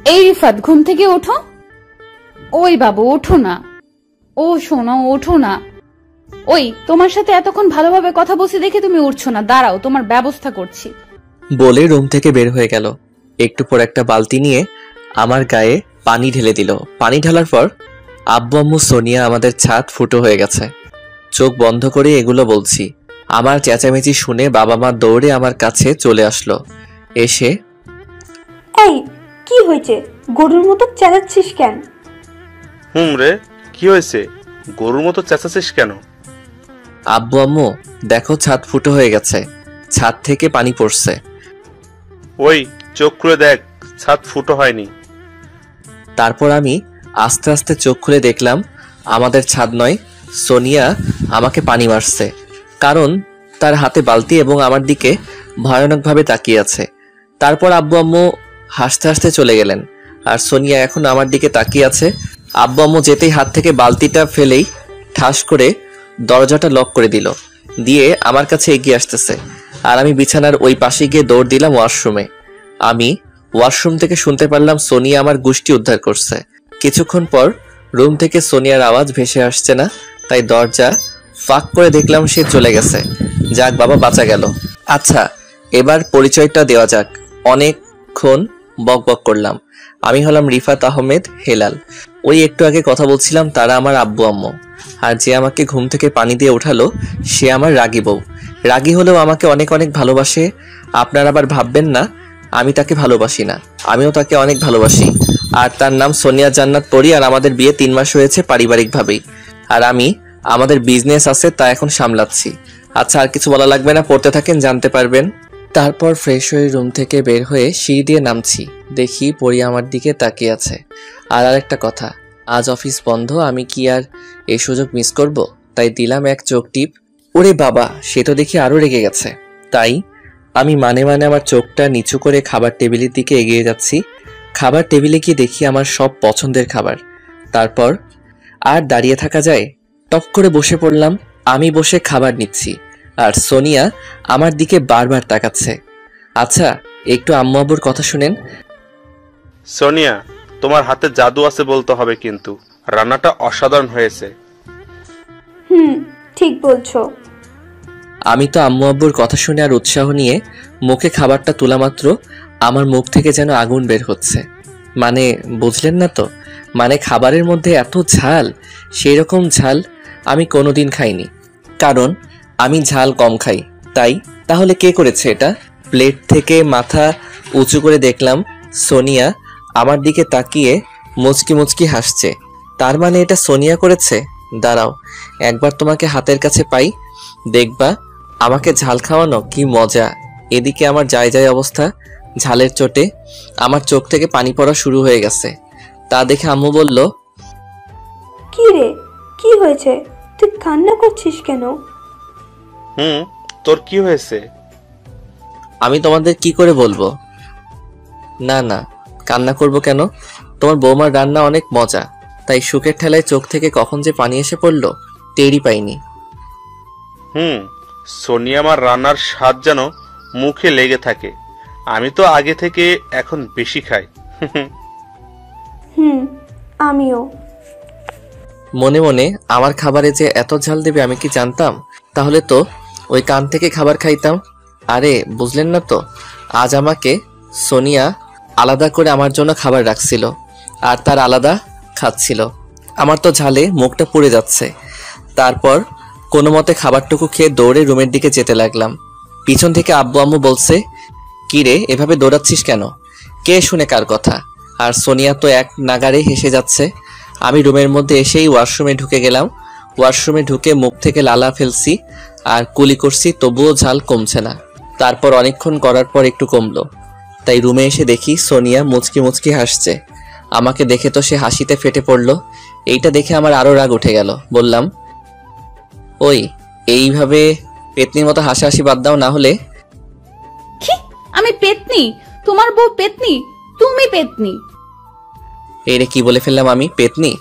এই রিফাত, ঘুম থেকে ওঠো। ওই বাবু ওঠো না। ও শোনো, ওঠো না। ওই তোমার সাথে এতক্ষণ ভালোভাবে কথা বলছি দেখে তুমি উঠছো না, দাঁড়াও তোমার ব্যবস্থা করছি। বলে রুম থেকে বের হয়ে গেল। একটু পর একটা বালতি নিয়ে আমার গায়ে পানি ঢেলে দিল। পানি ঢালার পর আব্বু আম্মু সোনিয়া আমাদের ছাদ ফুটো হয়ে গেছে। চোখ বন্ধ করে এগুলো বলছি। আমার চেঁচামেচি শুনে বাবা মা দৌড়ে আমার কাছে চলে আসলো। এসে, এই কি হয়েছে, গরুর মতো চেঁচাচ্ছিস কেন? রে, কি হয়েছে? গরুর মতো চেঁচাচ্ছিস কেন? আব্বু আম্মু দেখো, ছাদ ফুটো হয়ে গেছে, ছাদ থেকে পানি পড়ছে। ওই চোখ খুলে দেখ, ছাদ ফুটো হয়নি। তারপর আমি আস্তে আস্তে চোখ খুলে দেখলাম আমাদের ছাদ নয়, সোনিয়া আমাকে পানি মারছে। কারণ তার হাতে বালতি এবং আমার দিকে ভয়ানকভাবে তাকিয়ে আছে। তারপর আব্বু আম্মু হাসতে হাসতে চলে গেলেন, আর সোনিয়া এখন আমার দিকে তাকিয়ে আছে। আব্বু আম্মু যেতেই হাত থেকে বালতিটা ফেলেই ঠাস করে দরজাটা লক করে দিল, দিয়ে আমার কাছে এগিয়ে আসতেছে। আর আমি বিছানার ওই পাশে গিয়ে দৌড় দিলাম ওয়াশরুমে। আমি ওয়াশরুম থেকে শুনতে পারলাম সোনিয়া আমার গুষ্টি উদ্ধার করছে। কিছুক্ষণ পর রুম থেকে সোনিয়ার আওয়াজ ভেসে আসছে না, তাই দরজা ফাঁক করে দেখলাম সে চলে গেছে। যাক বাবা, বাঁচা গেল। আচ্ছা, এবার পরিচয়টা দেওয়া যাক। অনেকক্ষণ বক বক করলাম। আমি হলাম রিফাত আহমেদ হেলাল। ওই একটু আগে কথা বলছিলাম, তারা আমার আব্বু আম্মু। আর যে আমাকে ঘুম থেকে পানি দিয়ে উঠালো সে আমার রাগী বউ। রাগী হলেও আমাকে অনেক অনেক ভালোবাসে। আপনারা আবার ভাববেন না আমি তাকে ভালোবাসি না, আমিও তাকে অনেক ভালোবাসি। আর তার নাম সোনিয়া জান্নাত পরি। আর আমাদের বিয়ে 3 মাস হয়েছে পারিবারিকভাবেই। আর আমি আমাদের বিজনেস আছে, তা এখন সামলাচ্ছি। আচ্ছা, আর কিছু বলা লাগবে না, পড়তে থাকেন, জানতে পারবেন। তারপর ফ্রেশ হয়ে রুম থেকে বের হয়ে সিঁড়ি দিয়ে নামছি, দেখি পরি আমার দিকে তাকিয়ে আছে। আর আরেকটা কথা, আজ অফিস বন্ধ, আমি কি আর এই সুযোগ মিস করব? তাই দিলাম এক চোখ টিপ। ওরে বাবা, সে তো দেখি আরো রেগে গেছে। তাই আমি মানে আমার চোখটা নিচু করে খাবার টেবিলের দিকে এগিয়ে যাচ্ছি। খাবার টেবিলে গিয়ে দেখি আমার সব পছন্দের খাবার। তারপর আর দাঁড়িয়ে থাকা যায়, টপ করে বসে পড়লাম। আমি বসে খাবার নিচ্ছি, আর সোনিয়া আমার দিকে বারবার তাকাচ্ছে। আচ্ছা, একটু আম্মু আব্বুর কথা শুনেন। সোনিয়া, তোমার হাতে জাদু আছে বলতে হবে, কিন্তু রান্নাটা অসাধারণ হয়েছে। ঠিক বলছো। আমি তো আম্মু আব্বুর কথা শুনে আর উৎসাহ নিয়ে মুখে খাবারটা তোলা মাত্র আমার মুখ থেকে যেন আগুন বের হচ্ছে। মানে বুঝলেন না তো, মানে খাবারের মধ্যে এত ঝাল, সেই রকম ঝাল আমি কোনোদিন খাইনি। কারণ আমি ঝাল কম খাই। তাহলে কে করেছে এটা? প্লেট থেকে মাথা উঁচু করে দেখলাম সোনিয়া আমার দিকে তাকিয়ে মুচকি মুচকি হাসছে। তার মানে এটা সোনিয়া করেছে। দাঁড়াও, একবার তোমাকে হাতের কাছে পাই, দেখবা আমাকে ঝাল খাওয়ানো কি মজা। এদিকে আমার যায় অবস্থা, ঝালের চোটে আমার চোখ থেকে পানি পড়া শুরু হয়ে গেছে। তা দেখে আম্মু বলল, কি রে, কি হয়েছে? তুই কান্না করছিস কেন? তোর কি হয়েছে? আমি তোমাদের কি করে বলবো? না না, কান্না করব কেন? তোমার বৌমার রান্না অনেক মজা, তাই সুখের ঠেলায় চোখ থেকে কখন যে পানি এসে পড়লো টেরই পাইনি। সোনিয়া আমার রান্নার স্বাদ যেন মুখে লেগে থাকে। আমি তো আগে থেকে এখন বেশি খাই। আমিও। মনে মনে আমার খাবারে যে এত ঝাল দেবে আমি কি জানতাম? তাহলে তো ওই কান থেকে খাবার খাইতাম। আরে বুঝলেন না তো, আজ আমাকে সোনিয়া আলাদা করে আমার জন্য খাবার রাখছিল, আর তার আলাদা খাচ্ছিল। আমার তো ঝালে মুখটা পুড়ে যাচ্ছে। তারপর কোনো মতে খাবারটুকু খেয়ে দৌড়ে রুমের দিকে যেতে লাগলাম। পিছন থেকে আব্বু আম্মু বলছে, কি রে এভাবে দৌড়াচ্ছিস কেন? কে শুনে কার কথা? আর সোনিয়া তো এক নাগারে হেসে যাচ্ছে। আমি রুমের মধ্যে এসেই ওয়াশরুমে ঢুকে গেলাম। ওয়াশরুমে ঢুকে মুখ থেকে লালা ফেলছি আর কুলি করছি, তবুও ঝাল কমছে না। তারপর অনেকক্ষণ করার পর একটু কমলো, তাই রুমে এসে দেখি সোনিয়া মুচকি মুচকি হাসছে। আমাকে দেখে তো সে হাসিতে ফেটে পড়ল। এইটা দেখে আমার আরো রাগ উঠে গেল। বললাম, ওই এইভাবে পেতনির মতো হাসাহাসি বাদ দাও, না হলে। কি? আমি পেতনি? তোমার বউ পেতনি? তুমি পেতনি? এই রে, কি বলে ফেললাম আমি? পেতনি?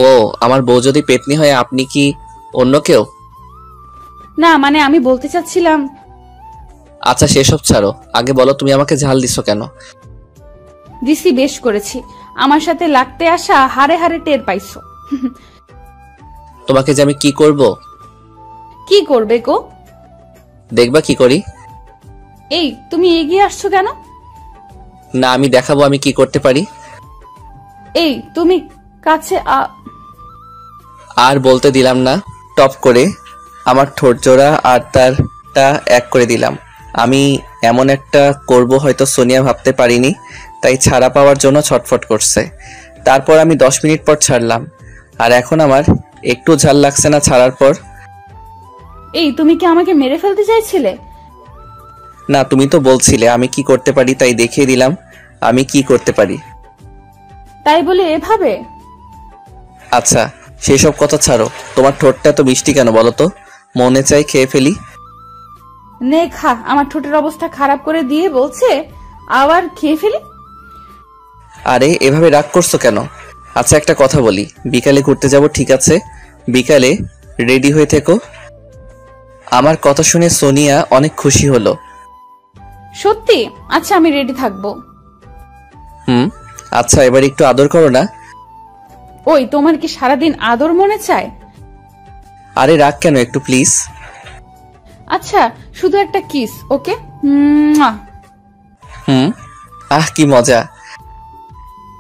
ও, আমার বউ যদি পেতনি হয় আপনি কি অন্য কেউ? না মানে আমি বলতে চাচ্ছিলাম। আচ্ছা সেসব ছাড়ো, আগে বলো তুমি আমাকে ঝাল দিছো কেন? দিছি, বেশ করেছি। আমার সাথে লাগতে আসা হারে হারে টের পাইছো। তোমাকে যে আমি কি করব? কি করবে গো? দেখবা কি করি। এই, তুমি এগিয়ে আসছো কেন? না, আমি দেখাবো আমি কি করতে পারি। এই, তুমি কাছে আর বলতে দিলাম না, টপ করে আমার ঠোঁট জোড়া আর তারটা এক করে দিলাম। আমি এমন একটা করব হয়তো সোনিয়া ভাবতে পারিনি, তাই ছাড়া পাওয়ার জন্য ছটফট করছে। তারপর আমি 10 মিনিট পর ছাড়লাম, আর এখন আমার একটু ঝাল লাগছে না ছাড়ার পর। এই, তুমি কি আমাকে মেরে ফেলতে চাইছিলে? না, তুমি তো বলছিলে আমি কি করতে পারি, তাই দেখিয়ে দিলাম আমি কি করতে পারি। তাই বলে এভাবে? আচ্ছা, সেই সব কথা ছাড়ো। তোমার ঠোঁটটা তো মিষ্টি কেন বলো তো? মনে চাই খেয়ে ফেলি। নে খা। আমার ঠোঁটের অবস্থা খারাপ করে দিয়ে বলছে আবার খেয়ে ফেলি। আরে এভাবে রাগ করছো কেন? আচ্ছা একটা কথা বলি, বিকালে ঘুরতে যাব, ঠিক আছে? বিকালে রেডি হয়ে থেকো। আমার কথা শুনে সোনিয়া অনেক খুশি হলো। সত্যি? আচ্ছা, আমি রেডি থাকবো। আচ্ছা, এবার একটু আদর করো না। ওই, তোমার কি সারাদিন আদর মনে চায়? আরে রাগ কেন, একটু প্লিজ। আচ্ছা, শুধু একটা কিস, ওকে? কি মজা।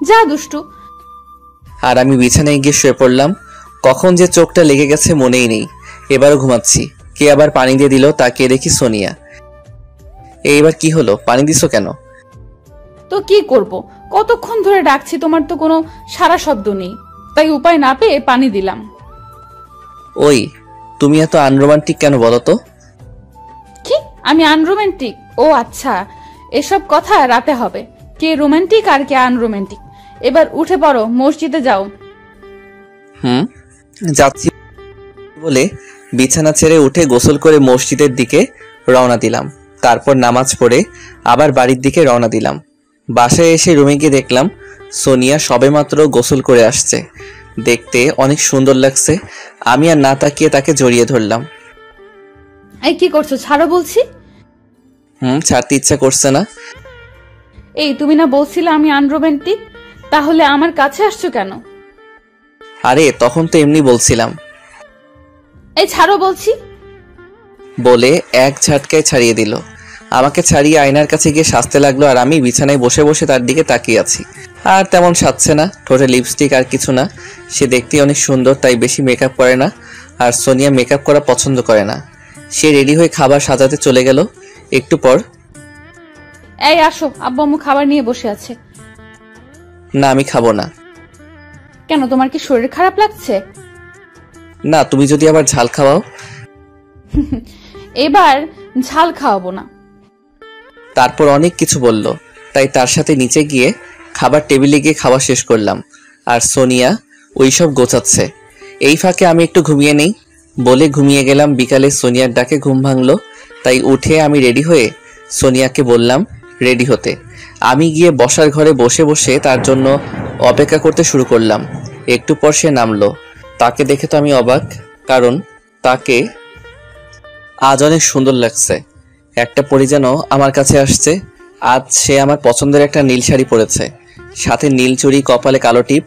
যা দুষ্টু। আর আমি বিছানায় গিয়ে শুয়ে পড়লাম। কখন যে চোখটা লেগে গেছে মনেই নেই। এবারও ঘুমাচ্ছি। কে আবার পানি দিয়ে দিল, তাকিয়ে দেখি সোনিয়া। এইবার কি হলো, পানি দিছো কেন? তো কি করব, কতক্ষণ ধরে ডাকছি, তোমার তো কোনো সারা শব্দ নেই, তাই উপায় না পেয়ে পানি দিলাম। ওই, তুমি এত আনরোমান্টিক কেন বলো তো? কি, আমি আনরোমান্টিক? ও আচ্ছা, এসব কথা রাতে হবে, কে রোমান্টিক আর কে আনরোমান্টিক। এবার উঠে পড়ো, মসজিদে যাও। যাচ্ছি বলে বিছানা ছেড়ে উঠে গোসল করে মসজিদের দিকে রওনা দিলাম। তারপর নামাজ পড়ে আবার বাড়ির দিকে রওনা দিলাম। বাসায় এসে রুমে গিয়ে দেখলাম সোনিয়া সবেমাত্র গোসল করে আসছে। দেখতে অনেক সুন্দর লাগছে। আমি আর না তাকিয়ে তাকে জড়িয়ে ধরলাম। এই, কি করছো? ছাড়ো বলছি। ছাড়তে ইচ্ছা করছে না। এই, তুমি না বলছিলে আমি আনরোমান্টিক, তাহলে আমার কাছে আসছো কেন? আরে তখন তো এমনি বলছিলাম। এই, ছাড়ো বলছি। বলে এক ঝাটকায় ছাড়িয়ে দিল। আমাকে ছাড়িয়ে আয়নার কাছে গিয়ে সাজতে লাগলো, আর আমি বিছানায় বসে বসে তার দিকে তাকিয়ে আছি। আর তেমন সাজছে না, ঠোঁটে লিপস্টিক আর কিছু না। সে দেখতে অনেক সুন্দর, তাই বেশি মেকআপ করে না। আর সোনিয়া মেকআপ করা পছন্দ করে না। সে রেডি হয়ে খাবার সাজাতে চলে গেল। একটু পর, এই আসো, আব্বু আম্মু খাবার নিয়ে বসে আছে। না আমি খাবো না। কেন, তোমার কি শরীর খারাপ লাগছে? না, তুমি যদি আবার ঝাল খাওয়াও। এবার ঝাল খাওয়াবো না। তারপর অনেক কিছু বলল, তাই তার সাথে নিচে গিয়ে খাবার টেবিলে গিয়ে খাওয়া শেষ করলাম। আর সোনিয়া ওইসব গোছাচ্ছে। এই ফাঁকে আমি একটু ঘুমিয়ে নেই বলে ঘুমিয়ে গেলাম। বিকালে সোনিয়ার ডাকে ঘুম ভাঙলো, তাই উঠে আমি রেডি হয়ে সোনিয়াকে বললাম রেডি হতে। আমি গিয়ে বসার ঘরে বসে বসে তার জন্য অপেক্ষা করতে শুরু করলাম। একটু পর সে নামলো। তাকে দেখে তো আমি অবাক, কারণ তাকে আজ অনেক সুন্দর লাগছে। একটা পরি যেন আমার কাছে আসছে। আজ সে আমার পছন্দের একটা নীল শাড়ি পরেছে, সাথে নীল চুড়ি, কপালে কালো টিপ।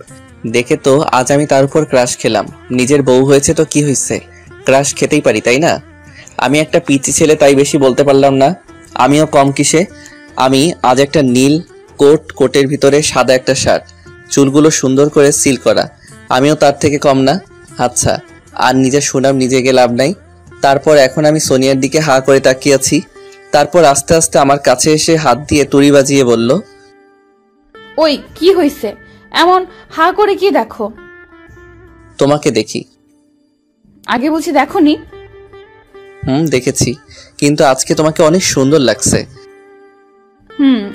দেখে তো আজ আমি তার উপর ক্রাশ খেলাম। নিজের বউ হয়েছে তো কি হয়েছে, ক্রাশ খেতেই পারি, তাই না? আমি একটা পিচি ছেলে, তাই বেশি বলতে পারলাম না। আমিও কম কিসে। আমি আজ একটা নীল কোট, কোটের ভিতরে সাদা একটা শার্ট, চুলগুলো সুন্দর করে সিল করা। আমিও তার থেকে কম না। আচ্ছা, আর নিজের সুনাম নিজে গিয়ে লাভ নাই। তারপর এখন আমি সোনিয়ার দিকে হা করে তাকিয়ে আছি। তারপর আস্তে আস্তে আমার কাছে এসে হাত দিয়ে তুড়ি বাজিয়ে বলল, ওই, কি হয়েছে? এমন হা করে কি দেখো? তোমাকে দেখি। আগে বলছি দেখোনি? দেখেছি, কিন্তু আজকে তোমাকে অনেক সুন্দর লাগছে।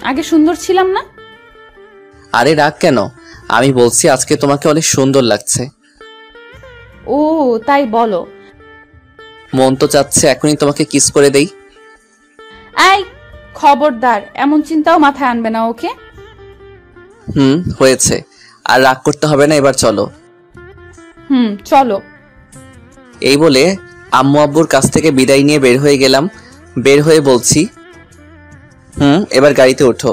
আগে সুন্দর ছিলাম না? আরে রাগ কেন, আমি বলছি আজকে তোমাকে অনেক সুন্দর লাগছে। ও তাই বলো। মন তো চাচ্ছে এখনই তোমাকে কিস করে দেই। এই খবরদার, এমন চিন্তাও মাথায় আনবে না, ওকে? হয়েছে, আর রাগ করতে হবে না, এবার চলো। চলো। এই বলে আম্মু আব্বুর কাছ থেকে বিদায় নিয়ে বের হয়ে গেলাম। বের হয়ে বলছি, এবার গাড়িতে ওঠো।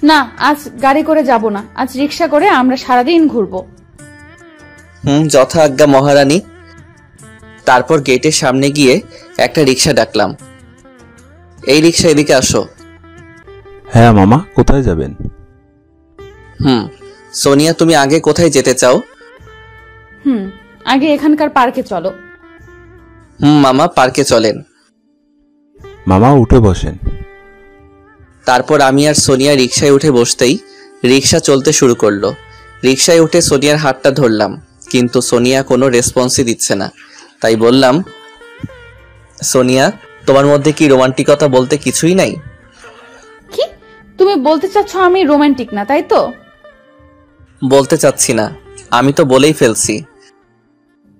না, আজ গাড়ি করে যাব না, আজ রিক্সা করে আমরা সারাদিন ঘুরবো। যথা আজ্ঞা মহারানী। তারপর গেটের সামনে গিয়ে একটা রিক্সা ডাকলাম। এই রিক্সা, এদিকে আসো। হ্যাঁ মামা, কোথায় যাবেন? সোনিয়া, তুমি আগে কোথায় যেতে চাও? আগে এখানকার পার্কে চলো। মামা, পার্কে চলেন। মামা উঠে বসেন। তারপর আমি আর সোনিয়া রিক্সায় উঠে বসতেই রিক্সা চলতে শুরু করলো। রিক্সায় উঠে সোনিয়ার হাতটা ধরলাম, কিন্তু সোনিয়া কোনো রেসপন্সই দিচ্ছে না। তাই বললাম, সোনিয়া, তোমার মধ্যে কি রোমান্টিকতা বলতে কিছুই নাই? কি তুমি বলতে চাচ্ছ আমি রোমান্টিক না, তাই তো? বলতে চাচ্ছি না, আমি তো বলেই ফেলছি।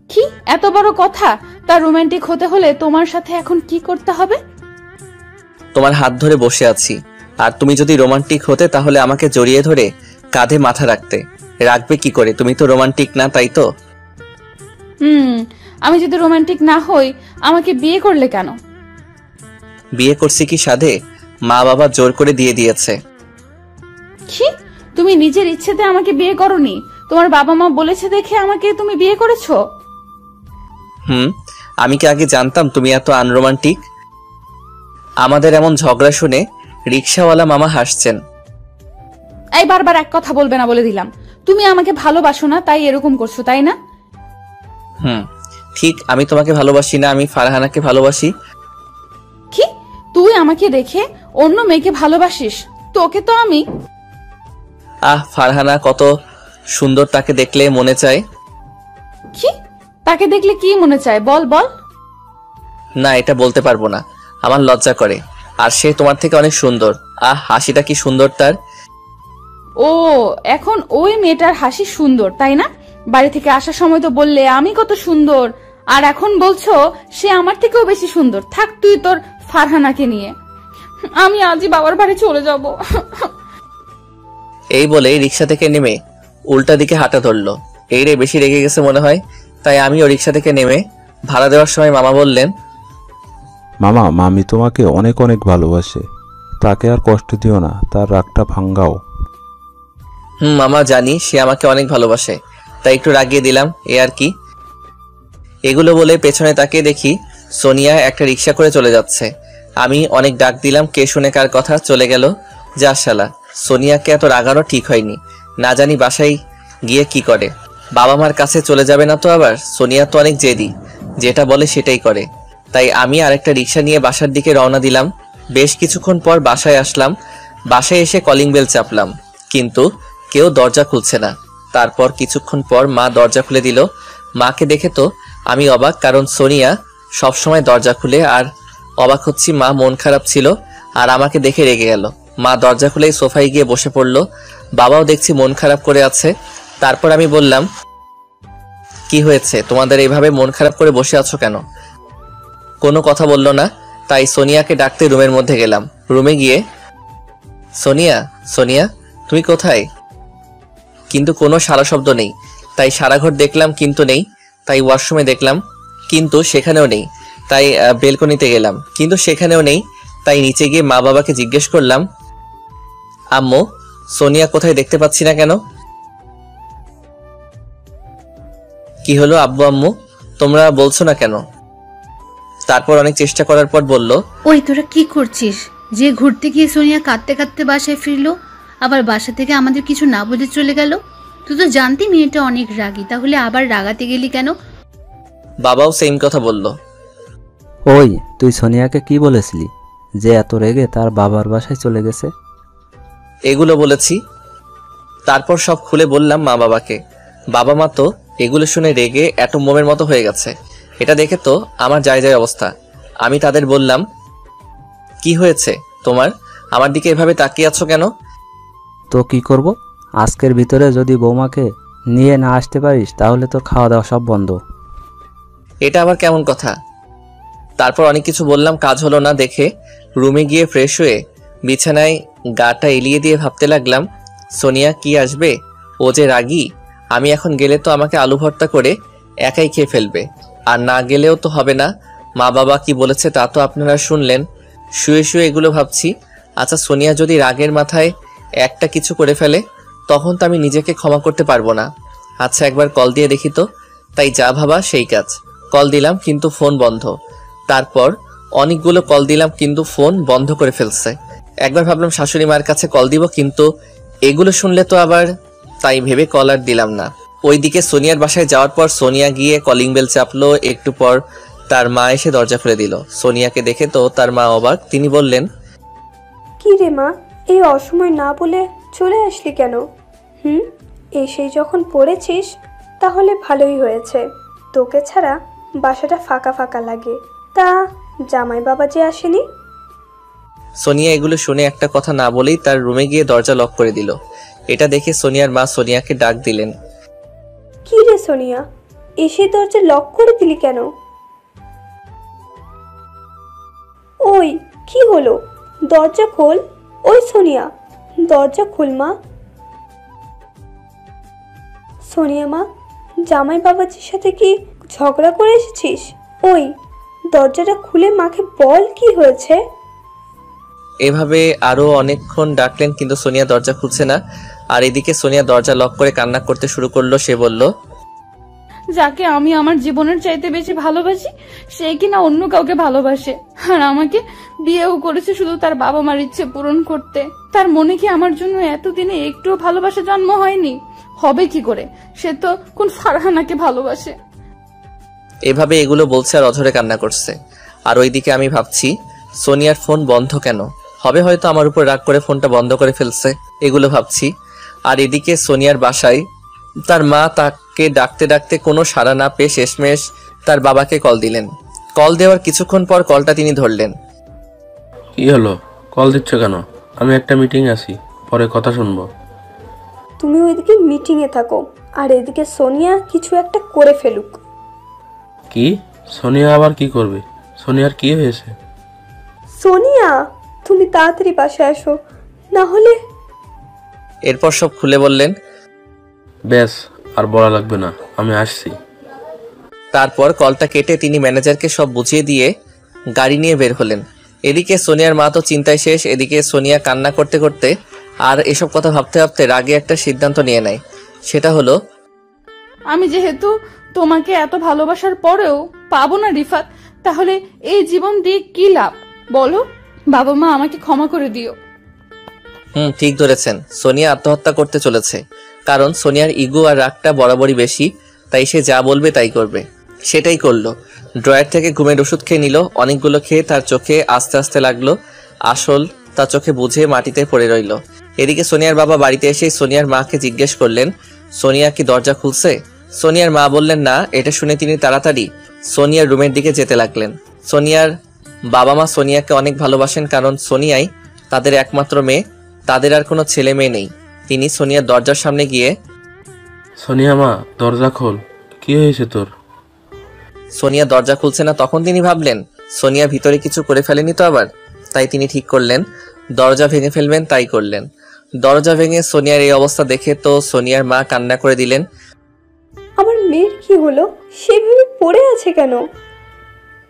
কি এত বড় কথা? তা রোমান্টিক হতে হলে তোমার সাথে এখন কি করতে হবে? তোমার হাত ধরে বসে আছি, আর তুমি যদি রোমান্টিক হতে তাহলে আমাকে জড়িয়ে ধরে কাঁধে মাথা রাখতে। রাখবে কি করে? তুমি তো রোমান্টিক না, তাই তো? আমি যদি রোমান্টিক না হই আমাকে বিয়ে করলে কেন? বিয়ে করছি কি সাধে? মা বাবা জোর করে দিয়ে দিয়েছে। কি তুমি নিজের ইচ্ছেতে আমাকে বিয়ে করনি? তোমার বাবা মা বলেছে দেখে আমাকে তুমি বিয়ে করেছো? আমি কি আগে জানতাম তুমি এত আনরোমান্টিক? আমাদের এমন ঝগড়া শুনে রিক্সাওয়ালা মামা হাসছেন। এই বারবার এক কথা বলবে না বলে দিলাম। তুমি আমাকে ভালোবাসো না তাই এরকম করছো, তাই না? ঠিক, আমি তোমাকে ভালোবাসি না, আমি ফারহানাকে ভালোবাসি। কি তুই আমাকে রেখে অন্য মেয়েকে ভালোবাসিস? তোকে তো আমি... ফারহানা কত সুন্দর, তাকে দেখলে মনে চায়। কি তাকে দেখলে কি মনে চায়? বল বল। না, এটা বলতে পারবো না, আমার লজ্জা করে। আর সে তোমার থেকে অনেক সুন্দর। হাসিটা কি সুন্দর তার! ও, এখন ওই মেয়েটার হাসি সুন্দর, তাই না? বাড়ি থেকে আসার সময় তো বললে আমি কত সুন্দর, আর এখন বলছো সে আমার থেকেও বেশি সুন্দর। থাক তুই তোর ফারহানাকে নিয়ে, আমি আজই বাবার বাড়ি চলে যাব। এই বলে রিক্সা থেকে নেমে উল্টা দিকে হাঁটা ধরলো। এই রে, বেশি রেগে গেছে মনে হয়। তাই আমিও রিক্সা থেকে নেমে ভাড়া দেওয়ার সময় মামা বললেন, মামা, মামি তোমাকে অনেক অনেক ভালোবাসে, তাকে আর কষ্ট দিও না, তার রাগটা ভাঙ্গাও। মামা, জানি সে আমাকে অনেক ভালোবাসে, তাই একটু রাগিয়ে দিলাম, এ আর কি। এগুলো বলে পেছনে তাকিয়ে দেখি সোনিয়া একটা রিক্সা করে চলে যাচ্ছে। আমি অনেক ডাক দিলাম, কে শুনে কার কথা চলে গেল। যা শালা, সোনিয়াকে এত রাগানো ঠিক হয়নি। না জানি বাসায় গিয়ে কি করে। বাবা মার কাছে চলে যাবে না তো আবার? সোনিয়া তো অনেক জেদি, যেটা বলে সেটাই করে। তাই আমি আরেকটা রিক্সা নিয়ে বাসার দিকে রওনা দিলাম। বেশ কিছুক্ষণ পর বাসায় আসলাম। বাসায় এসে কলিং বেল চাপলাম, কিন্তু কেউ দরজা খুলছে না। তারপর কিছুক্ষণ পর মা দরজা খুলে দিল। মাকে দেখে তো আমি অবাক, কারণ সোনিয়া সবসময় দরজা খুলে। আর অবাক হচ্ছি, মা মন খারাপ ছিল আর আমাকে দেখে রেগে গেল। মা দরজা খুলেই সোফায় গিয়ে বসে পড়ল। বাবাও দেখছি মন খারাপ করে আছে। তারপর আমি বললাম, কি হয়েছে তোমাদের, এইভাবে মন খারাপ করে বসে আছো কেন? কোনো কথা বলল না। তাই সোনিয়াকে ডাকতে রুমের মধ্যে গেলাম। রুমে গিয়ে, সোনিয়া, সোনিয়া তুমি কোথায়? কিন্তু কোনো সারা শব্দ নেই। তাই সারা ঘর দেখলাম, কিন্তু নেই। তাই ওয়াশরুমে দেখলাম, কিন্তু সেখানেও নেই। তাই বেলকনিতে গেলাম, কিন্তু সেখানেও নেই। তাই নিচে গিয়ে মা বাবাকে জিজ্ঞেস করলাম, আম্মু, সোনিয়া কোথায়, দেখতে পাচ্ছি না কেন? কি হলো আব্বু আম্মু, তোমরা বলছো না কেন? তারপর অনেক চেষ্টা করার পর বলল, ওই তোরা কি করছিস? যে ঘুরতে গিয়ে সোনিয়া কাঁদতে কাঁদতে বাসায় ফিরলো, আবার বাসা থেকে আমাদের কিছু না বলে চলে গেল। তুই তো জানতি মেয়েটা অনেক রাগী, তাহলে আবার রাগাতে গেলি কেন? বাবাও সেম কথা বলল। ওই তুই সোনিয়াকে কি বলেছিলি যে এত রেগে তার বাবার বাসায় চলে গেছে? এগুলো বলেছি। তারপর সব খুলে বললাম মা বাবাকে। বাবা মা তো এগুলো শুনে রেগে অ্যাটম বোমের মতো হয়ে গেছে। এটা দেখে তো আমার যায় যায় অবস্থা। আমি তাদের বললাম, কি হয়েছে তোমার, আমার দিকে এভাবে তাকিয়ে আছো কেন? তো কি করব, আজকের ভিতরে যদি বৌমাকে নিয়ে না আসতে পারিস তাহলে তোর খাওয়া দাওয়া সব বন্ধ। এটা আবার কেমন কথা? তারপর অনেক কিছু বললাম, কাজ হলো না দেখে রুমে গিয়ে ফ্রেশ হয়ে বিছানায় গাটা এলিয়ে দিয়ে ভাবতে লাগলাম, সোনিয়া কি আসবে? ও যে রাগী, আমি এখন গেলে তো আমাকে আলু ভর্তা করে একাই খেয়ে ফেলবে। আর না গেলেও তো হবে না। মা বাবা কি বলেছে তা তো আপনারা শুনলেন। শুয়ে শুয়ে এগুলো ভাবছি। আচ্ছা, সোনিয়া যদি রাগের মাথায় একটা কিছু করে ফেলে, তখন তো আমি নিজেকে ক্ষমা করতে পারবো না। আচ্ছা একবার কল দিয়ে দেখি তো। তাই যা ভাবা সেই কাজ। কল দিলাম কিন্তু ফোন বন্ধ। তারপর অনেকগুলো কল দিলাম কিন্তু ফোন বন্ধ করে ফেলছে। একবার ভাবলাম শাশুড়ি মার কাছে কল দিব, কিন্তু এগুলো শুনলে তো আবার, তাই ভেবে কল আর দিলাম না। ওইদিকে সোনিয়ার বাসায় যাওয়ার পর সোনিয়া গিয়ে কলিং বেল চাপলো। একটু পর তার মা এসে দরজা খুলে দিল। সোনিয়াকে দেখে তো তার মা অবাক। তিনি বললেন, কি রে মা, এই অসময় না বলে চলে আসলি কেন? এসেই যখন পড়েছিস তাহলে ভালোই হয়েছে। তোকে ছাড়া বাসাটা ফাঁকা ফাঁকা লাগে। তা জামাই বাবা যে আসেনি? সোনিয়া এগুলো শুনে একটা কথা না বলেই তার রুমে গিয়ে দরজা লক করে দিল। এটা দেখে সোনিয়ার মা সোনিয়াকে ডাক দিলেন। কি রে সোনিয়া, এসে দরজা লক করে দিলি কেন? ওই কি হলো, দরজা খোল। ওই সোনিয়া, দরজা খোল মা। সোনিয়া মা, জামাই বাবাজির সাথে কি ঝগড়া করে এসেছিস? ওই দরজাটা খুলে মাকে বল কি হয়েছে। এভাবে আরো অনেকক্ষণ ডাকলেন কিন্তু সোনিয়া দরজা খুলছে না। আর এদিকে সোনিয়া দরজা লক করে কান্না করতে শুরু করলো। সে বলল, যাকে আমি আমার জীবনের চাইতে বেশি ভালোবাসি সে কিনা অন্য কাউকে ভালোবাসে, আর আমাকে বিয়েও করেছে শুধু তার বাবা মার ইচ্ছে পূরণ করতে। তার মনে কি আমার জন্য এতদিনে একটুও ভালোবাসা জন্ম হয়নি? হবে কি করে? সে তো কোন ফারহানাকে ভালোবাসে। এভাবে এগুলো বলছে আর অঝরে কান্না করছে। আর ওইদিকে আমি ভাবছি সোনিয়ার ফোন বন্ধ কেন? হবে হয়তো আমার উপর রাগ করে ফোনটা বন্ধ করে ফেলছে, এগুলো ভাবছি। আর এদিকে সোনিয়ার বাসায় তার মা তাকে ডাকতে ডাকতে কোনো সাড়া না পেয়ে শেষমেশ তার বাবাকে কল দিলেন। কল দেওয়ার কিছুক্ষণ পর কলটা তিনি ধরলেন। কি হলো, কল দিচ্ছ কেন? আমি একটা মিটিং আছি, পরে কথা শুনবো। তুমি ওইদিকে মিটিংয়ে থাকো, আর এদিকে সোনিয়া কিছু একটা করে ফেলুক। কি? সোনিয়া আবার কি করবে? সোনিয়ার কি হয়েছে? সোনিয়া, তুমি তাড়াতাড়ি বাসায় আসো, না হলে। এরপর সব খুলে বললেন। ব্যাস, আর বলা লাগবে না, আমি আসছি। তারপর কলটা কেটে তিনি ম্যানেজারকে সব বুঝিয়ে দিয়ে গাড়ি নিয়ে বের হলেন। এদিকে সোনিয়ার মা তো চিন্তায় শেষ। এদিকে সোনিয়া কান্না করতে করতে আর এসব কথা ভাবতে ভাবতে রাগে একটা সিদ্ধান্ত নিয়ে নেয়। সেটা হলো, আমি যেহেতু তোমাকে এত ভালোবাসার পরেও পাবো না রিফাত, তাহলে এই জীবন দিয়ে কি লাভ বলো? বাবা মা আমাকে ক্ষমা করে দিও। ঠিক ধরেছেন, সোনিয়া আত্মহত্যা করতে চলেছে। কারণ সোনিয়ার ইগো আর রাগটা বরাবরই বেশি, তাই সে যা বলবে তাই করবে। সেটাই করলো। ড্রয়ার থেকে ঘুমের ওষুধ খেয়ে নিল। অনেকগুলো খেয়ে তার চোখে আস্তে আস্তে লাগলো। আসল তার চোখে বুঝে মাটিতে পড়ে রইল। এদিকে সোনিয়ার বাবা বাড়িতে এসে সোনিয়ার মাকে জিজ্ঞেস করলেন, সোনিয়া কি দরজা খুলছে? সোনিয়ার মা বললেন না। এটা শুনে তিনি তাড়াতাড়ি সোনিয়ার রুমের দিকে যেতে লাগলেন। সোনিয়ার বাবা মা সোনিয়াকে অনেক ভালোবাসেন, কারণ সোনিয়াই তাদের একমাত্র মেয়ে। তাদের আর কোনো ছেলে মেয়ে নেই। তিনি সোনিয়ার দরজার সামনে গিয়ে, সোনিয়া মা, দরজা খোল, কি হয়েছে তোর? সোনিয়া দরজা খুলছে না। তখন তিনি ভাবলেন সোনিয়া ভিতরে কিছু করে ফেলেনি তো আবার। তাই তিনি ঠিক করলেন দরজা ভেঙে ফেলবেন। তাই করলেন। দরজা ভেঙে সোনিয়ার এই অবস্থা দেখে তো সোনিয়ার মা কান্না করে দিলেন। আমার মেয়ের কি হলো? সেভাবে পড়ে আছে কেন?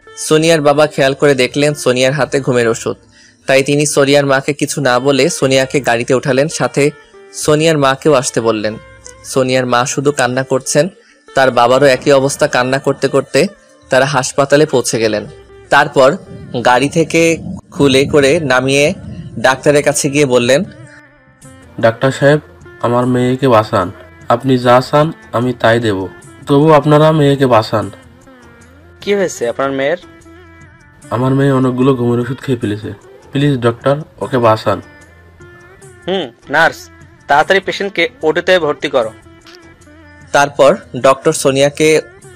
সোনিয়ার বাবা খেয়াল করে দেখলেন সোনিয়ার হাতে ঘুমের ওষুধ। তাই তিনি সোনিয়ার মাকে কিছু না বলে সোনিয়াকে গাড়িতে উঠালেন, সাথে সোনিয়ার মাকেও আসতে বললেন। সোনিয়ার মা শুধু কান্না করছেন। তার বাবারও একই অবস্থা। কান্না করতে করতে তারা হাসপাতালে পৌঁছে গেলেন। তারপর গাড়ি থেকে খুলে করে নামিয়ে ডাক্তারের কাছে গিয়ে বললেন, ডাক্তার সাহেব, আমার মেয়েকে বাঁচান। আপনি যা চান আমি তাই দেব, তবু আপনারা মেয়েকে বাঁচান। কি হয়েছে আপনার মেয়ের? আমার মেয়ে অনেকগুলো ঘুমের ওষুধ খেয়ে ফেলেছে। প্লিজ ডক্টর, ওকে বাঁচান। নার্স, তাড়াতাড়ি পেশেন্টকে ওটিতে ভর্তি করো। তারপর ডক্টর সোনিয়াকে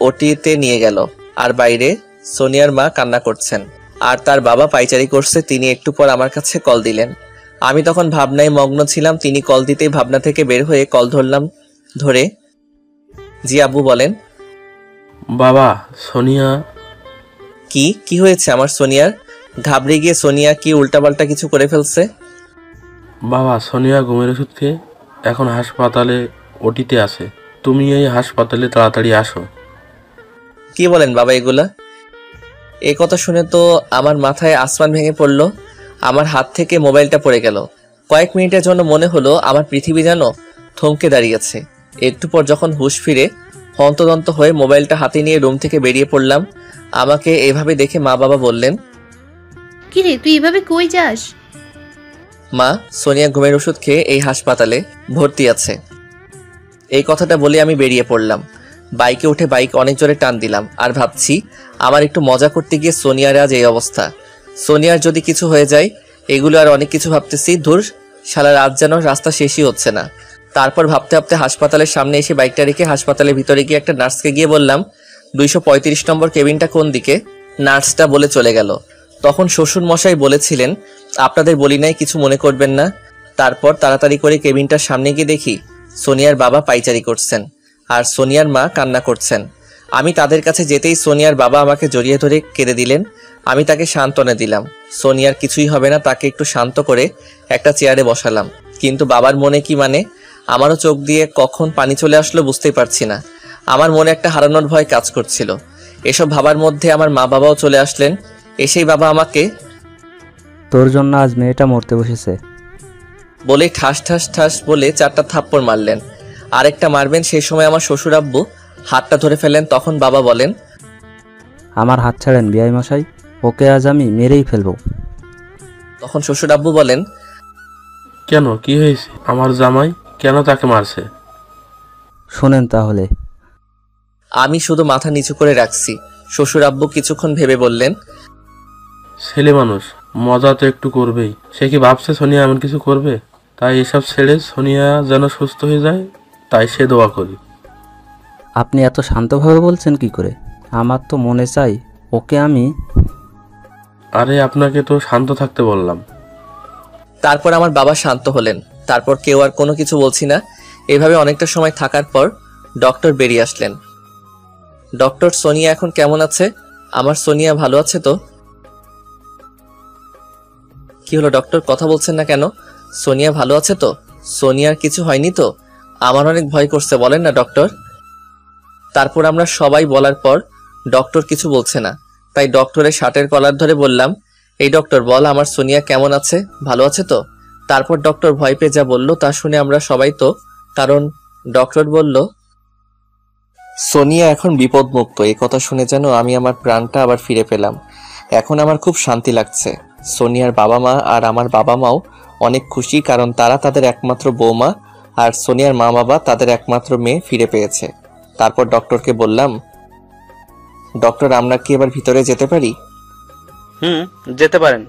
ওটিতে নিয়ে গেল। আর বাইরে সোনিয়ার মা কান্না করছেন আর তার বাবা পাইচারি করছে। তিনি একটু পর আমার কাছে কল দিলেন। আমি তখন ভাবনায় মগ্ন ছিলাম। তিনি কল দিতেই ভাবনা থেকে বের হয়ে কল ধরলাম। ধরে, জি আব্বু বলেন। বাবা, সোনিয়া। কি হয়েছে আমার সোনিয়ার? ঘাবড়ে গিয়ে সোনিয়া কি উল্টাপাল্টা কিছু করে ফেলছে? বাবা, সোনিয়া ঘুমের ওষুধ খেয়ে এখন হাসপাতালে ওটিতে আছে। তুমি এই হাসপাতালে তাড়াতাড়ি আসো। কি বলেন বাবা এগুলা? এ কথা শুনে তো আমার মাথায় আসমান ভেঙে পড়লো। আমার হাত থেকে মোবাইলটা পড়ে গেল। কয়েক মিনিটের জন্য মনে হলো আমার পৃথিবী যেন থমকে দাঁড়িয়েছে। একটু পর যখন হুঁশ ফিরে হন্তদন্ত হয়ে মোবাইলটা হাতে নিয়ে রুম থেকে বেরিয়ে পড়লাম। আমাকে এভাবে দেখে মা বাবা বললেন, কিরে তুই এভাবে কই যাস? মা, সোনিয়া ঘুমের ওষুধ খেয়ে এই হাসপাতালে ভর্তি আছে। এই কথাটা বলে আমি বেরিয়ে পড়লাম। বাইকে উঠে বাইক অনেক জোরে টান দিলাম আর ভাবছি আমার একটু মজা করতে গিয়ে সোনিয়ার আজ এই অবস্থা। সোনিয়ার যদি কিছু হয়ে যায়, এগুলো আর অনেক কিছু ভাবতেছি। ধুর, শালা রাত যেন রাস্তা শেষই হচ্ছে না। তারপর ভাবতে ভাবতে হাসপাতালের সামনে এসে বাইকটা রেখে হাসপাতালের ভিতরে গিয়ে একটা নার্সকে গিয়ে বললাম, 235 নম্বর কেবিনটা কোন দিকে? নার্সটা বলে চলে গেল। তখন শ্বশুর মশাই বলেছিলেন, আপনাদের বলি নাই, কিছু মনে করবেন না। তারপর তাড়াতাড়ি করে কেবিনটার সামনে গিয়ে দেখি সোনিয়ার বাবা পায়চারি করছেন আর সোনিয়ার মা কান্না করছেন। আমি তাদের কাছে যেতেই সোনিয়ার বাবা আমাকে জড়িয়ে ধরে কেঁদে দিলেন। আমি তাকে সান্ত্বনা দিলাম। সোনিয়ার কিছুই হবে না, তাকে একটু শান্ত করে একটা চেয়ারে বসালাম। কিন্তু বাবার মনে কি, মানে আমারও চোখ দিয়ে কখন পানি চলে আসলো বুঝতেই পারছি না। আমার মনে একটা হারানোর ভয় কাজ করছিল। এসব ভাবার মধ্যে আমার মা বাবাও চলে আসলেন। এসেই বাবা আমাকে, তোর জন্য আজ মেয়েটা মরতে বসেছে বলে ঠাস ঠাস ঠাস বলে 4টা থাপ্পড় মারলেন। আরেকটা মারবেন সেই সময় আমার শ্বশুর আব্বু হাতটা ধরে ফেলেন। তখন বাবা বলেন, আমার হাত ছাড়েন বিআই মশাই, ওকে আজ আমি মেরেই ফেলবো। তখন শ্বশুর আব্বু বলেন, কেন, কি হয়েছে? আমার জামাই কেন তাকে মারছে? শোনেন তাহলে। আমি শুধু মাথা নিচু করে রাখছি। শ্বশুর আব্বু কিছুক্ষণ ভেবে বললেন, ছেলে মানুষ, মজা তো একটু করবেই। সে কি ভাবছে সোনিয়া এমন কিছু করবে? তাই এসব ছেড়ে সোনিয়া যেন সুস্থ হয়ে যায়, তাই সে দোয়া করি। আপনি এত শান্তভাবে বলছেন কি করে? আমার তো মনে চাই ওকে আমি। আরে আপনাকে তো শান্ত থাকতে বললাম। তারপর আমার বাবা শান্ত হলেন। তারপর কেউ আর কোনো কিছু বলছি না। এভাবে অনেকটা সময় থাকার পর ডক্টর বেরিয়ে আসলেন। ডক্টর, সোনিয়া এখন কেমন আছে? আমার সোনিয়া ভালো আছে তো? কি হলো ডক্টর, কথা বলছেন না কেন? সোনিয়া ভালো আছে তো? সোনিয়ার কিছু হয়নি তো? আমার অনেক ভয় করছে, বলেন না ডক্টর। তারপর আমরা সবাই বলার পর ডক্টর কিছু বলছে না। তাই ডক্টরের শার্টের কলার ধরে বললাম, এই ডক্টর বল, আমার সোনিয়া কেমন আছে, ভালো আছে তো? তারপর ডক্টর ভয় পেয়ে যা বলল তা শুনে আমরা সবাই তো, কারণ ডক্টর বলল, সোনিয়া এখন বিপদমুক্ত। এই কথা শুনে যেন আমি আমার প্রাণটা আবার ফিরে পেলাম। এখন আমার খুব শান্তি লাগছে। সোনিয়ার বাবা মা আর আমার বাবা মাও অনেক খুশি, কারণ তারা তাদের একমাত্র বৌমা আর সোনিয়ার মা বাবা তাদের একমাত্র মেয়ে ফিরে পেয়েছে। তারপর ডক্টরকে বললাম, ডক্টর, আমরা কি এবার ভিতরে যেতে পারি? যেতে পারেন,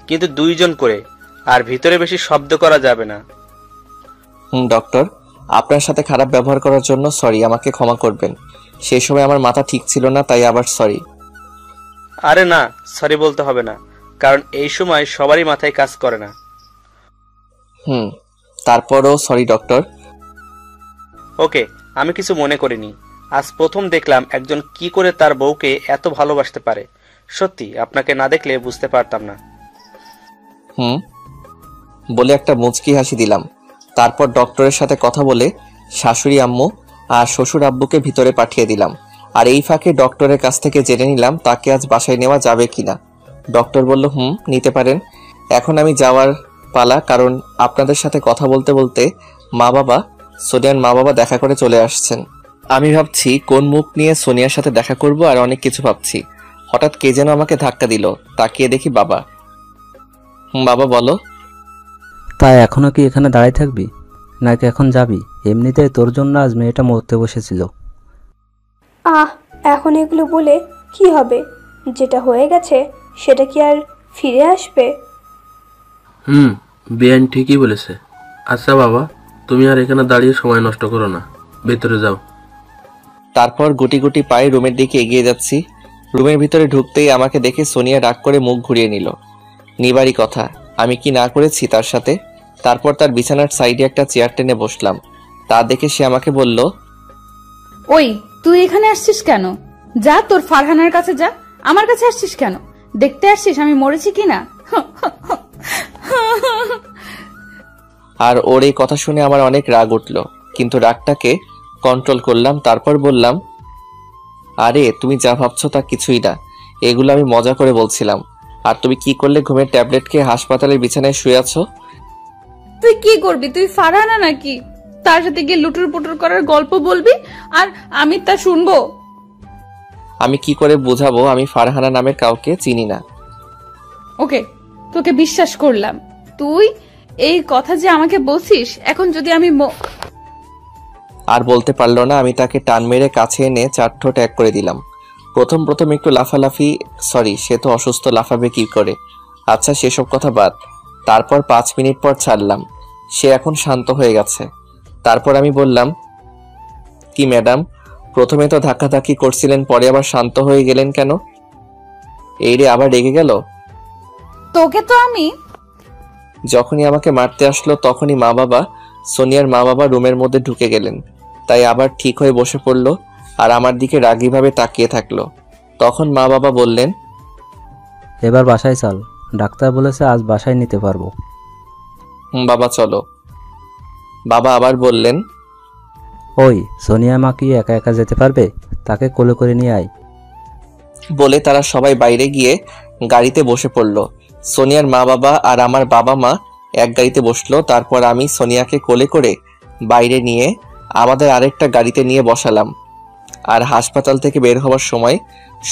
কিন্তু 2 জন করে, আর ভিতরে বেশি শব্দ করা যাবে না। ডক্টর, আপনার সাথে খারাপ ব্যবহার করার জন্য সরি, আমাকে ক্ষমা করবেন। সেই সময় আমার মাথা ঠিক ছিল না, তাই আবার সরি। আরে না, সরি বলতে হবে না, কারণ এই সময় সবারই মাথায় কাজ করে না। তারপরও সরি ডক্টর। ওকে, আমি কিছু মনে করিনি। আজ প্রথম দেখলাম একজন কি করে তার বউকে এত ভালোবাসতে পারে। সত্যি আপনাকে না দেখলে বুঝতে পারতাম না। বলে একটা মুচকি হাসি দিলাম। তারপর ডক্টরের সাথে কথা বলে শাশুড়ি আম্মু আর শ্বশুর আব্বুকে ভিতরে পাঠিয়ে দিলাম। আর এই ফাঁকে ডক্টরের কাছ থেকে জেনে নিলাম তাকে আজ বাসায় নেওয়া যাবে কিনা। ডক্টর বলল, নিতে পারেন। এখন আমি যাওয়ার পালা, কারণ আপনাদের সাথে কথা বলতে বলতে সোনিয়ার মা বাবা দেখা করে চলে আসছেন। আমি ভাবছি কোন মুখ নিয়ে সোনিয়ার সাথে দেখা করব আর অনেক কিছু ভাবছি। হঠাৎ কে যেন আমাকে ধাক্কা দিল। তাকিয়ে দেখি বাবা। বাবা বলো। তাই এখনো কি এখানে দাঁড়াই থাকবি, নাকি এখন যাবি? এমনিতেই তোর জন্য আজ মেয়েটা মরতে বসেছিল। এখন এগুলো বলে কি হবে? যেটা হয়ে গেছে সেটা কি আর ফিরে আসবে? বেআইন ঠিকই বলেছে। আচ্ছা বাবা, তুমি আর এখানে দাঁড়িয়ে সময় নষ্ট করো না, ভেতরে যাও। তারপর গুটি গুটি পায়ে রুমের দিকে এগিয়ে যাচ্ছি। রুমের ভিতরে ঢুকতেই আমাকে দেখে সোনিয়া রাগ করে মুখ ঘুরিয়ে নিল। নিবারই কথা, আমি কি না করেছি তার সাথে। তারপর তার বিছানার সাইডে একটা চেয়ার টেনে বসলাম। তা দেখে সে আমাকে বলল, ওই তুই এখানে আসছিস কেন? যা তোর ফারহানার কাছে যা, আমার কাছে আসছিস কেন? দেখতে আসছিস আমি মরেছি কিনা? আর ওর এই কথা শুনে আমার অনেক রাগ উঠল, কিন্তু রাগটাকে কন্ট্রোল করলাম। তারপর বললাম, আরে তুমি যা ভাবছো তা কিছুই না, এগুলো আমি মজা করে বলছিলাম। আর তুমি কি করলে? ঘুমের ট্যাবলেট খেয়ে হাসপাতালের বিছানায় শুয়ে আছো। তুই কি করবি? তুই ফারহানা নাকি? তার সাথে গিয়ে লুটুর পুটুর করার গল্প বলবি আর আমি তা শুনবো? আমি কি করে বোঝাবো আমি ফারহানা নামের কাউকে চিনি না? ওকে, তোকে বিশ্বাস করলাম। তুই এই কথা যে আমাকে বলছিস, এখন যদি আমি আর বলতে পারলো না। আমি তাকে টান মেরে কাছে এনে চারঠো ট্যাগ করে দিলাম। প্রথম প্রথম একটু লাফালাফি, সরি সে তো অসুস্থ, লাফাবে কি করে? আচ্ছা সেসব কথা বাদ। তারপর 5 মিনিট পর ছাড়লাম। সে এখন শান্ত হয়ে গেছে। তারপর আমি বললাম, কি ম্যাডাম, প্রথমে তো ধাক্কাধাক্কি করছিলেন, পরে আবার শান্ত হয়ে গেলেন কেন? এই রে, আবার রেগে গেল? তোকে তো আমি যখনই আমাকে মারতে আসলো তখনই মা বাবা, সোনিয়ার মা বাবা রুমের মধ্যে ঢুকে গেলেন। তাই আবার ঠিক হয়ে বসে পড়লো আর আমার দিকে রাগীভাবে তাকিয়ে থাকলো। তখন মা বাবা বললেন, এবার বাসায় চল, ডাক্তার বলেছে আজ বাসায় নিতে পারবো। বাবা চলো। বাবা আবার বললেন, ওই সোনিয়া মা কি একা একা যেতে পারবে? তাকে কোলে করে নিয়ে আয়। বলে তারা সবাই বাইরে গিয়ে গাড়িতে বসে পড়লো। সোনিয়ার মা বাবা আর আমার বাবা মা এক গাড়িতে বসলো। তারপর আমি সোনিয়াকে কোলে করে বাইরে নিয়ে আমাদের আরেকটা গাড়িতে নিয়ে বসালাম। আর হাসপাতাল থেকে বের হওয়ার সময়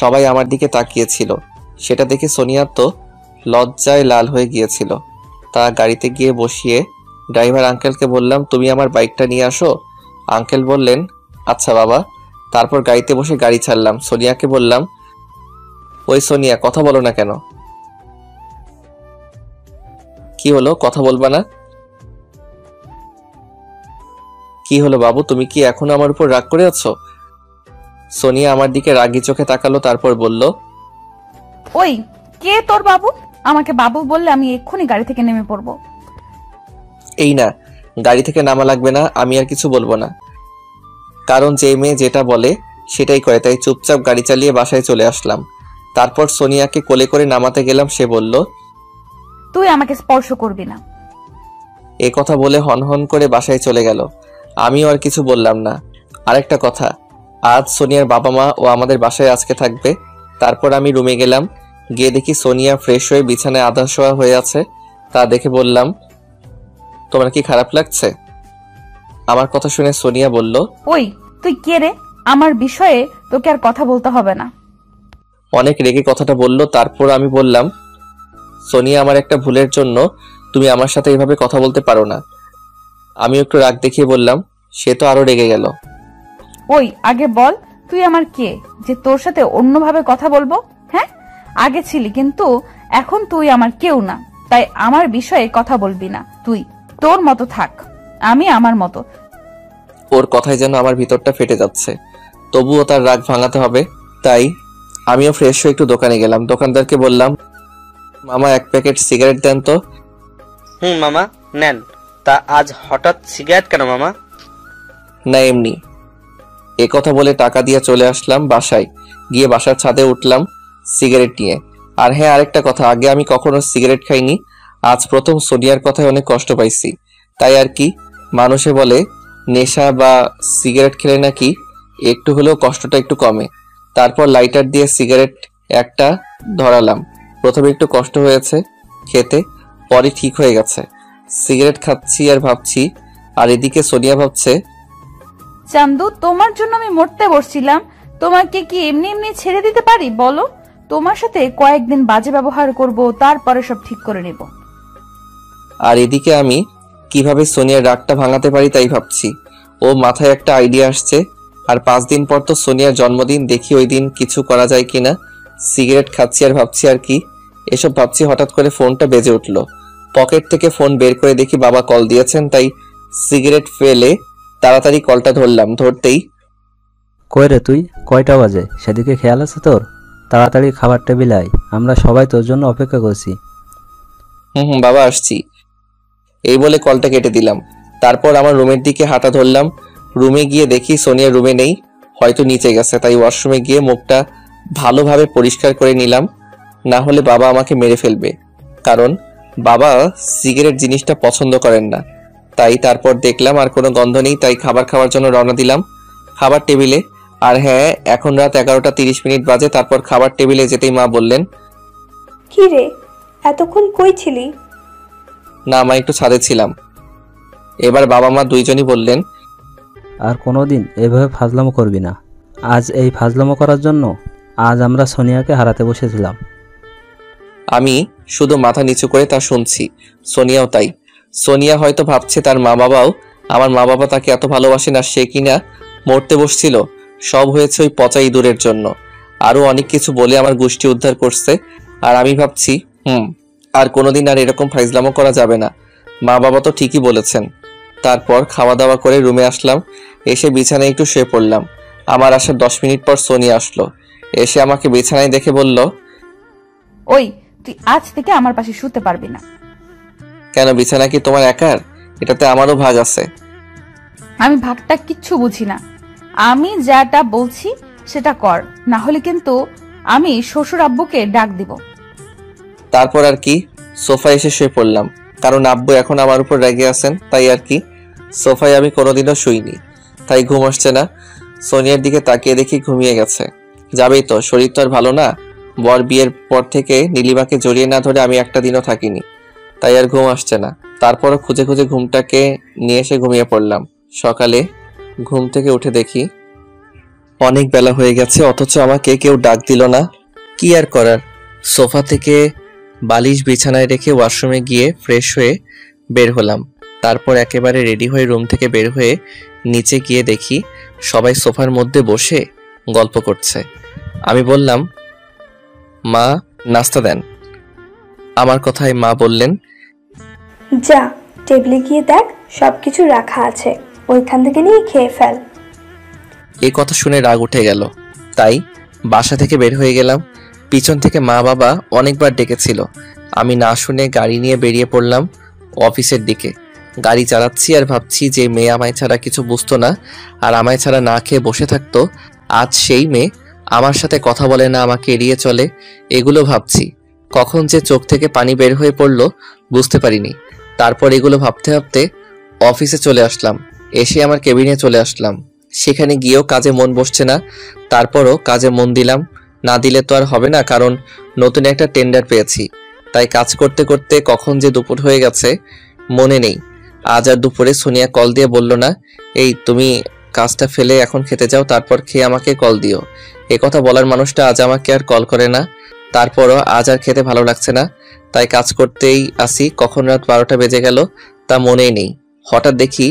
সবাই আমার দিকে তাকিয়েছিল। সেটা দেখে সোনিয়া তো লজ্জায় লাল হয়ে গিয়েছিল। তা গাড়িতে গিয়ে বসিয়ে ড্রাইভার আঙ্কেলকে বললাম, তুমি আমার বাইকটা নিয়ে আসো। আঙ্কেল বললেন, আচ্ছা বাবা। তারপর গাড়িতে বসে গাড়ি ছাড়লাম। সোনিয়াকে বললাম, ওই সোনিয়া, কথা বলো না কেন? কি হলো, কথা বলবা না? কি হলো বাবু, তুমি কি এখনো আমার উপর রাগ করে আছো? সোনিয়া আমার দিকে রাগী চোখে তাকালো, তারপর বলল, ওই কে তোর বাবু? আমাকে বাবু বললে আমি এক্ষুনি গাড়ি থেকে নেমে পড়বো। এই না, গাড়ি থেকে নামা লাগবে না, আমি আর কিছু বলবো না। কারণ যে মেয়ে যেটা বলে সেটাই করে, তাই চুপচাপ গাড়ি চালিয়ে বাসায় চলে আসলাম। তারপর সোনিয়াকে কোলে করে নামাতে গেলাম। সে বলল, তুই আমাকে স্পর্শ করবি না। এ কথা বলে হনহন করে বাসায় চলে গেল। আমিও আর কিছু বললাম না। আরেকটা কথা, আজ সোনিয়ার বাবা মা ও আমাদের বাসায় আজকে থাকবে। তারপর আমি রুমে গেলাম। গিয়ে দেখি সোনিয়া ফ্রেশ হয়ে বিছানায় আধা শোয়া হয়ে আছে। তা দেখে বললাম, তোমার কি খারাপ লাগছে? আমার কথা শুনে সোনিয়া বলল, ওই তুই কে রে? আমার বিষয়ে তোকে আর কথা বলতে হবে না। অনেক রেগে কথাটা বলল। তারপর আমি বললাম, সোনিয়া, আমার একটা ভুলের জন্য তুমি আমার সাথে এভাবে কথা বলতে পারো না। আমি একটু রাগ দেখিয়ে বললাম। সে তো আরো রেগে গেল। ওই আগে বল, তুই আমার কে যে তোর সাথে অন্যভাবে কথা বলবো? হ্যাঁ, আগে ছিলি, কিন্তু এখন তুই আমার কেউ না। তাই আমার বিষয়ে কথা বলবি না। তুই তোর মতো থাক, আমি আমার মতো। ওর কথায় যেন আমার ভিতরটা ফেটে যাচ্ছে। তবুও তার রাগ ভাঙাতে হবে। তাই আমিও ফ্রেশ হয়ে একটু দোকানে গেলাম। দোকানদারকে বললাম, মামা 1 প্যাকেট সিগারেট দেন তো। মামা নেন। তা আজ হঠাৎ সিগারেট কেন মামা? না এমনি। এ কথা বলে টাকা দিয়ে চলে আসলাম বাসায়। গিয়ে বাসার ছাদে উঠলাম সিগারেট নিয়ে। আর হ্যাঁ, আরেকটা কথা, আগে আমি কখনো সিগারেট খাইনি। আজ প্রথম সোনিয়ার কথায় অনেক কষ্ট পাইছি। তাই আর কি, মানুষে বলে নেশা বা সিগারেট খেলে নাকি একটু হলেও কষ্টটা একটু কমে। তারপর লাইটার দিয়ে সিগারেট একটা ধরালাম। প্রথমে একটু কষ্ট হয়েছে খেতে, পরে ঠিক হয়ে গেছে। সিগারেট খাচ্ছি আর ভাবছি, আর এদিকে সোনিয়া ভাবছে, চান্দু, তোমার জন্য আমি মরতে বসছিলাম। তোমাকে কি এমনি এমনি ছেড়ে দিতে পারি বলো? তোমার সাথে কয়েকদিন বাজে ব্যবহার করব, তারপরে সব ঠিক করে নেব। আর এদিকে আমি কিভাবে সোনিয়ার রাগটা ভাঙাতে পারি তাই ভাবছি। ও মাথায় একটা আইডিয়া আসছে। আর 5 দিন পর তো সোনিয়ার জন্মদিন, দেখি ওই দিন কিছু করা যায় কিনা। সিগারেট খাচ্ছি আর ভাবছি আর কি, এসব ভাবছি হঠাৎ করে ফোনটা বেজে উঠলো। পকেট থেকে ফোন বের করে দেখি বাবা কল দিয়েছেন। তাই সিগারেট ফেলে তাড়াতাড়ি কলটা ধরলাম। ধরতেই, কই রে তুই? কয়টা বাজে? সেদিকে খেয়াল আছে তোর? তাড়াতাড়ি খাবার টেবিলে আয়, আমরা সবাই তোর জন্য অপেক্ষা করছি। বাবা আসছি, এই বলে কলটা কেটে দিলাম। তারপর আমার রুমের দিকে হাঁটা ধরলাম। রুমে গিয়ে দেখি সোনিয়া রুমে নেই, হয়তো নিচে গেছে। তাই ওয়াশরুমে গিয়ে মুখটা ভালোভাবে পরিষ্কার করে নিলাম, না হলে বাবা আমাকে মেরে ফেলবে। কারণ বাবা সিগারেট জিনিসটা পছন্দ করেন না। তাই তারপর দেখলাম আর কোনো গন্ধ নেই, তাই খাবার খাওয়ার জন্য রওনা দিলাম খাবার টেবিলে। আর হ্যাঁ, এখন রাত 11:30 বাজে। তারপর খাবার টেবিলে যেতেই মা বললেন, কি রে, এতক্ষণ কই ছিলি? না মা, একটু ছাদে ছিলাম। এবার বাবা মা দুইজনই বললেন, আর কোনোদিন এভাবে ফাজলামো করবি না। আজ এই ফাজলামো করার জন্য আজ আমরা সোনিয়াকে হারাতে বসেছিলাম। আমি শুধু মাথা নিচু করে তা শুনছি। সোনিয়াও তাই। সোনিয়া হয়তো ভাবছে তার মা বাবাও, আমার মা বাবা তাকে এত ভালোবাসেন আর সে কিনা মরতে বসছিল। সব হয়েছে ওই পচা ইঁদুরের জন্য। আরো অনেক কিছু বলে আমার গোষ্ঠী উদ্ধার করছে। আর আমি ভাবছি আর কোনোদিন আর এরকম ফাইজলামো করা যাবে না। মা বাবা তো ঠিকই বলেছেন। তারপর খাওয়া দাওয়া করে রুমে আসলাম। এসে বিছানায় একটু শুয়ে পড়লাম। আমার আসার 10 মিনিট পর সোনিয়া আসলো। এসে আমাকে বিছানায় দেখে বলল, ওই তুই আজ থেকে আমার পাশে শুতে পারবি না। কেন, বিছানা কি তোমার একার? এটাতে আমারও ভাগ আছে। আমি ভাগটা কিচ্ছু বুঝি না। আমি যাটা বলছি সেটা কর, না হলে কিন্তু আমি শ্বশুর আব্বুকে ডাক দিব। তারপর আর কি, সোফায় এসে শুয়ে পড়লাম। কারণ আব্বু এখন আমার উপর রেগে আছেন, তাই আর কি। সোফায় আমি কোনোদিনও শুইনি, তাই ঘুম আসছে না। সোনিয়ার দিকে তাকিয়ে দেখি ঘুমিয়ে গেছে। যাবেই তো, শরীর তো আর ভালো না। বর বিয়ের পর থেকে নীলিমাকে জড়িয়ে না ধরে আমি একটা দিনও থাকিনি, তাই আর ঘুম আসছে না। তারপরও খুঁজে খুঁজে ঘুমটাকে নিয়ে এসে ঘুমিয়ে পড়লাম। সকালে ঘুম থেকে উঠে দেখি অনেক বেলা হয়ে গেছে, অথচ আমাকে কেউ ডাক দিল না। কি আর করার, সোফা থেকে বালিশ বিছানায় রেখে ওয়াশরুমে গিয়ে ফ্রেশ হয়ে বের হলাম। তারপর একেবারে রেডি হয়ে রুম থেকে বের হয়ে নিচে গিয়ে দেখি সবাই সোফার মধ্যে বসে গল্প করছে। আমি বললাম, মা নাস্তা দেন। আমার কথায় মা বললেন, যা টেবিলে গিয়ে দেখ সবকিছু রাখা আছে, ওইখান থেকে নিয়ে খেয়ে ফেল। এই কথা শুনে রাগ উঠে গেল, তাই বাসা থেকে বের হয়ে গেলাম। পিছন থেকে মা বাবা অনেকবার ডেকেছিল। আমি না শুনে গাড়ি নিয়ে বেরিয়ে পড়লাম অফিসের দিকে। গাড়ি চালাচ্ছি আর ভাবছি যে মেয়ে আমায় ছাড়া কিছু বুঝতো না আর আমায় ছাড়া না খেয়ে বসে থাকতো, আজ সেই মেয়ে আমার সাথে কথা বলে না, আমাকে এড়িয়ে চলে। এগুলো ভাবছি, কখন যে চোখ থেকে পানি বের হয়ে পড়লো বুঝতে পারিনি। তারপর এগুলো ভাবতে ভাবতে অফিসে চলে আসলাম। এসে আমার কেবিনে চলে আসলাম। সেখানে গিয়েও কাজে মন বসছে না। তারপরও কাজে মন দিলাম, না দিলে তো আর হবে না, কারণ নতুন একটা টেন্ডার পেয়েছি। তাই কাজ করতে করতে কখন যে দুপুর হয়ে গেছে মনে নেই। আজ আর দুপুরে সোনিয়া কল দিয়ে বলল না, এই তুমি কাজটা ফেলে এখন খেতে যাও, তারপর খেয়ে আমাকে কল দিও। কথা বলার মানুষটা আজ আমাকে আর কল করে না। তারপরও আজ আর খেতে ভালো লাগছে না, তাই কাজ করতেই আসি। কখন রাত 12টা বেজে গেল তা মনেই নেই। হঠাৎ দেখি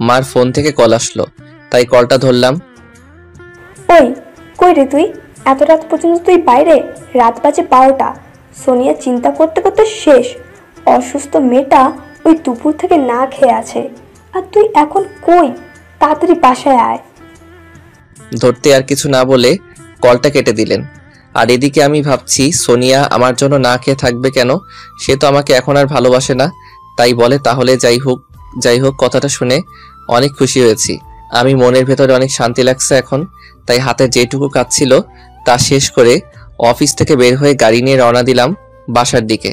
মার ফোন থেকে কল আসলো, তাই কলটা ধরলাম। ওই কই রে তুই? এত রাত পর্যন্ত তুই বাইরে? রাত বাজে 12টা। সোনিয়া চিন্তা করতে করতে শেষ। অসুস্থ মেয়েটা ওই দুপুর থেকে না খেয়ে আছে, আর তুই এখন কই? তাড়াতাড়ি বাসায় আয়। ধরতে আর কিছু না বলে কলটা কেটে দিলেন। আর এদিকে আমি ভাবছি সোনিয়া আমার জন্য না খেয়ে থাকবে কেন? সে তো আমাকে এখন আর ভালোবাসে না। তাই বলে তাহলে যাই হোক কথাটা শুনে অনেক খুশি হয়েছি। আমি মনের ভেতরে অনেক শান্তি লাগছে এখন। তাই হাতে যেটুকু কাজ ছিল তা শেষ করে অফিস থেকে বের হয়ে গাড়ি নিয়ে রওনা দিলাম বাসার দিকে।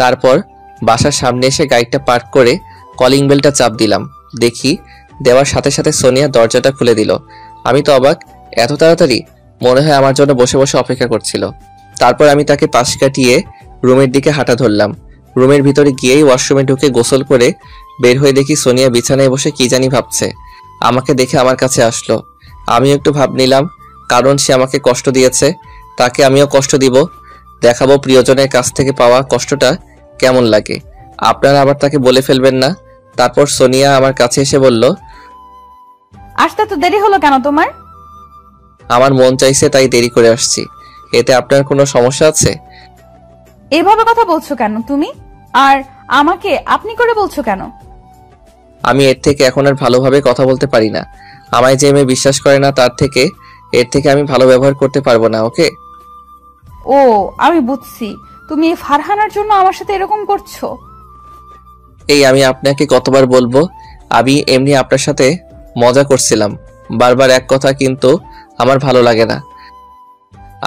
তারপর বাসার সামনে এসে গাড়িটা পার্ক করে কলিং বেলটা চাপ দিলাম। দেখি দেওয়ার সাথে সাথে সোনিয়া দরজাটা খুলে দিল। আমি তো অবাক, এত তাড়াতাড়ি? মনে হয় আমার জন্য বসে বসে অপেক্ষা করছিল। তারপর আমি তাকে পাশ কাটিয়ে রুমের দিকে হাঁটা ধরলাম। রুমের ভিতরে গিয়েই ওয়াশরুমে ঢুকে গোসল করে বের হয়ে দেখি সোনিয়া বিছানায় বসে কি জানি ভাবছে। আমাকে দেখে আমার কাছে আসলো। আমিও একটু ভাব নিলাম, কারণ সে আমাকে কষ্ট দিয়েছে, তাকে আমিও কষ্ট দিব। দেখাবো প্রিয়জনের কাছ থেকে পাওয়া কষ্টটা কেমন লাগে। আপনারা আবার তাকে বলে ফেলবেন না। তারপর সোনিয়া আমার কাছে এসে বলল, আসতে তো দেরি হলো কেন তোমার? আমার মন চাইছে তাই দেরি করে আসছি। এতে আপনার কোনো সমস্যা আছে? এভাবে কথা বলছো কেন তুমি? আর আমাকে আপনি করে বলছো কেন? আমি এর থেকে এখন আর ভালোভাবে কথা বলতে পারি না। আমায় যে মেয়ে বিশ্বাস করে না এর থেকে আমি ভালো ব্যবহার করতে পারবো না। ওকে? ও আমি বুঝছি, তুমি ফারহানার জন্য আমার সাথে এরকম করছো। এই আমি আপনাকে কতবার বলবো, আমি এমনি আপনার সাথে মজা করছিলাম। বারবার এক কথা কিন্তু আমার ভালো লাগে না।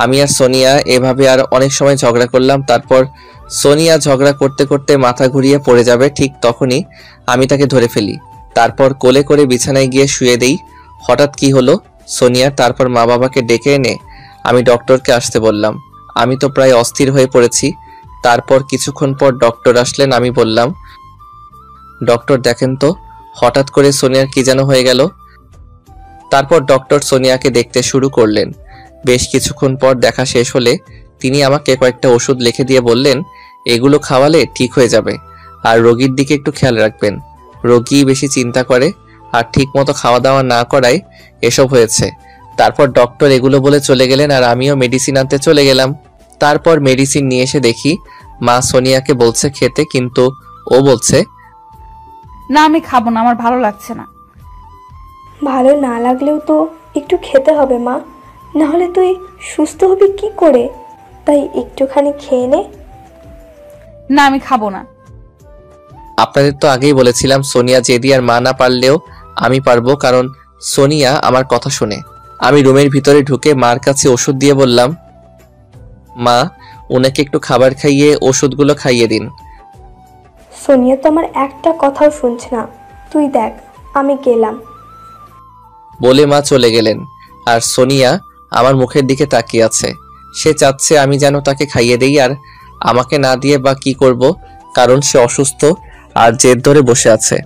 আমি আর সোনিয়া এভাবে আর অনেক সময় ঝগড়া করলাম। তারপর সোনিয়া ঝগড়া করতে করতে মাথা ঘুরিয়ে পড়ে যাবে, ঠিক তখনই আমি তাকে ধরে ফেলি। তারপর কোলে করে বিছানায় গিয়ে শুয়ে দেই। হঠাৎ কি হলো সোনিয়া? তারপর মা বাবাকে ডেকে এনে আমি ডক্টরকে আসতে বললাম। আমি তো প্রায় অস্থির হয়ে পড়েছি। তারপর কিছুক্ষণ পর ডক্টর আসলেন। আমি বললাম, ডক্টর দেখেন তো হঠাৎ করে সোনিয়ার কি যেন হয়ে গেল। তারপর ডক্টর সোনিয়াকে দেখতে শুরু করলেন। বেশ কিছুক্ষণ পর দেখা শেষ হলে তিনি আমাকে কয়েকটা ওষুধ লিখে দিয়ে বললেন, এগুলো খাওয়ালে ঠিক হয়ে যাবে, আর রোগীর দিকে একটু খেয়াল রাখবেন। রোগী বেশি চিন্তা করে আর ঠিক মতো খাওয়া দাওয়া না করায় এসব হয়েছে। তারপর ডক্টর এগুলো বলে চলে গেলেন আর আমিও মেডিসিন আনতে চলে গেলাম। তারপর মেডিসিন নিয়ে এসে দেখি মা সোনিয়াকে বলছে খেতে, কিন্তু ও বলছে, না আমি খাবো না, আমার ভালো লাগছে না। ভালো না লাগলেও তো একটু খেতে হবে মা, নাহলে তুই সুস্থ হবি কি করে? তাই একটুখানি খেয়ে নে। না আমি খাবো না। আপনাদের তো আগেই বলেছিলাম সোনিয়া জেদি আর মা না পারলেও আমি পারবো, কারণ সোনিয়া আমার কথা শুনে। আমি রুমের ভিতরে ঢুকে মার কাছে ওষুধ দিয়ে বললাম, মা ওনাকে একটু খাবার খাইয়ে ওষুধগুলো খাইয়ে দিন। সোনিয়া তো আমার একটা কথাও শুনছে না, তুই দেখ আমি গেলাম। বলে মা চলে গেলেন আর সোনিয়া আমার মুখের দিকে তাকিয়ে আছে। সে চাচ্ছে আমি যেন তাকে খাইয়ে দেই, আর আমাকে না দিয়ে বা কি করব, কারণ সে অসুস্থ আর জেদ ধরে বসে আছে।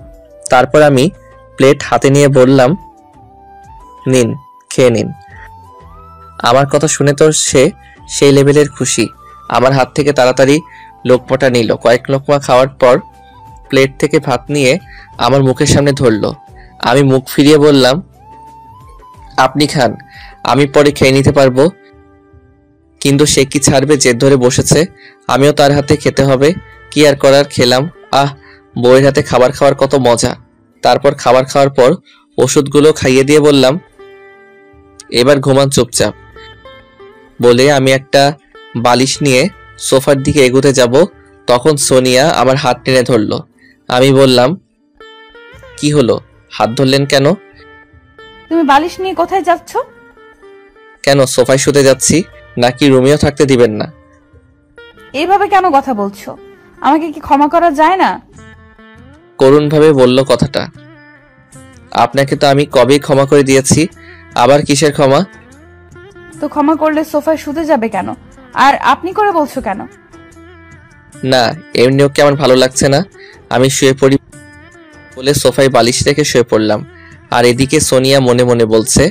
তারপর আমি প্লেট হাতে নিয়ে বললাম, নিন খেয়ে নিন। আমার কথা শুনে তো সে সেই লেভেলের খুশি। আমার হাত থেকে তাড়াতাড়ি লোকমাটা নিল। কয়েক লোকমা খাওয়ার পর প্লেট থেকে ভাত নিয়ে আমার মুখের সামনে ধরলো। আমি মুখ ফিরিয়ে বললাম, আপনি খান, আমি পরে খেয়ে নিতে পারবো। কিন্তু সে কি ছাড়বে, জেদ ধরে বসেছে। আমিও তার হাতে খেতে হবে, কি আর করার, খেলাম। বউয়ের হাতে খাবার খাওয়ার কত মজা। তারপর খাবার খাওয়ার পর ওষুধগুলো খাইয়ে দিয়ে বললাম, এবার ঘুমান চুপচাপ। বলে আমি একটা বালিশ নিয়ে সোফার দিকে এগোতে যাব, তখন সোনিয়া আমার হাত টেনে ধরলো। আমি বললাম, কি হলো, হাত ধরলেন কেন? তুমি বালিশ নিয়ে কোথায় যাচ্ছ? কেন, সোফায় শুতে যাচ্ছি, নাকি রুমেও থাকতে দিবেন না? এইভাবে কেন কথা বলছো? আমাকে কি ক্ষমা করা যায় না? করুণ ভাবে বলল কথাটা। আপনাকে তো আমি কবেই ক্ষমা করে দিয়েছি, আবার কিসের ক্ষমা? তো ক্ষমা করলে সোফায় শুতে যাবে কেন? আর আপনি করে বলছো কেন? না, এমনি ওকে আমার ভালো লাগছে না, আমি শুয়ে পড়ি বলে সোফায় বালিশ রেখে শুয়ে পড়লাম। আর এদিকে সোনিয়া মনে মনে বলছে,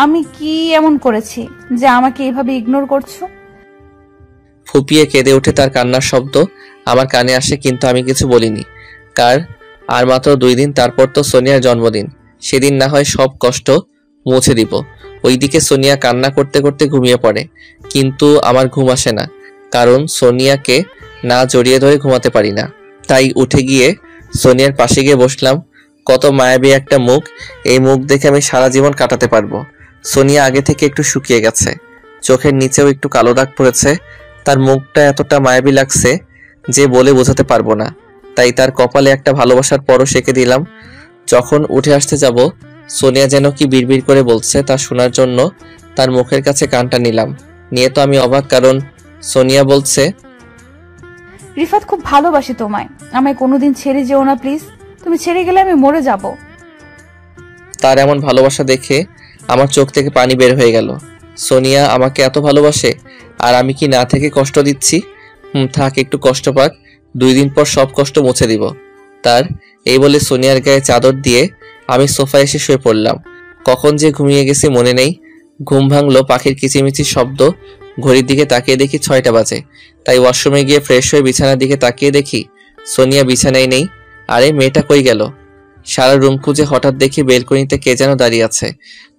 আমি কি এমন করেছি যে আমাকে এইভাবে ইগনোর করছো? ফুপিয়ে কেঁদে ওঠে তার কান্নার শব্দ আমার কানে আসে, কিন্তু আমি কিছু বলিনি। আর মাত্র 2 দিন তারপর তো সোনিয়ার জন্মদিন। সেদিন না হয় সব কষ্ট মুছে দিব। ওইদিকে সোনিয়া কান্না করতে করতে ঘুমিয়ে পড়ে, কিন্তু আমার ঘুম আসে না, কারণ সোনিয়াকে না জড়িয়ে ধরে ঘুমাতে পারি না। তাই উঠে গিয়ে সোনিয়ার পাশে গিয়ে বসলাম। কত মায়াবী একটা মুখ, এই মুখ দেখে আমি সারা জীবন কাটাতে পারবো। সোনিয়া আগে থেকে একটু শুকিয়ে গেছে, চোখের নিচেও একটু কালো দাগ পড়েছে। তার মুখটা এতটা মায়াবী লাগছে যে বলে বোঝাতে পারবো না। তাই তার কপালে একটা ভালোবাসার পরশ এঁকে দিলাম। যখন উঠে আসতে যাব, সোনিয়া যেন কি বিড়বিড় করে বলছে তা শোনার জন্য তার মুখের কাছে কানটা নিলাম। নিয়ে তো আমি অবাক, কারণ সোনিয়া বলছে, রিফাত খুব ভালোবাসি তোমায়, আমায় কোনোদিন ছেড়ে যেও না প্লিজ। তুমি ছেড়ে গেলে আমি মরে যাব। তার এমন ভালোবাসা দেখে আমার চোখ থেকে পানি বের হয়ে গেল। সোনিয়া আমাকে এত ভালোবাসে, আর আমি কি না থেকে কষ্ট দিচ্ছি? থাক, একটু কষ্ট পাক, 2 দিন পর সব কষ্ট মুছে দিব তার। এই বলে সোনিয়ার গায়ে চাদর দিয়ে আমি সোফায় এসে শুয়ে পড়লাম। কখন যে ঘুমিয়ে গেছি মনে নেই। ঘুম ভাঙলো পাখির কিচিমিচির শব্দ। ঘড়ির দিকে তাকিয়ে দেখি 6টা বাজে। তাই ওয়াশরুমে গিয়ে ফ্রেশ হয়ে বিছানার দিকে তাকিয়ে দেখি সোনিয়া বিছানায় নেই। আরে মেয়েটা কই গেল? সারা রুম খুঁজে হঠাৎ দেখি বেলকনিতে কে যেন দাঁড়িয়ে আছে।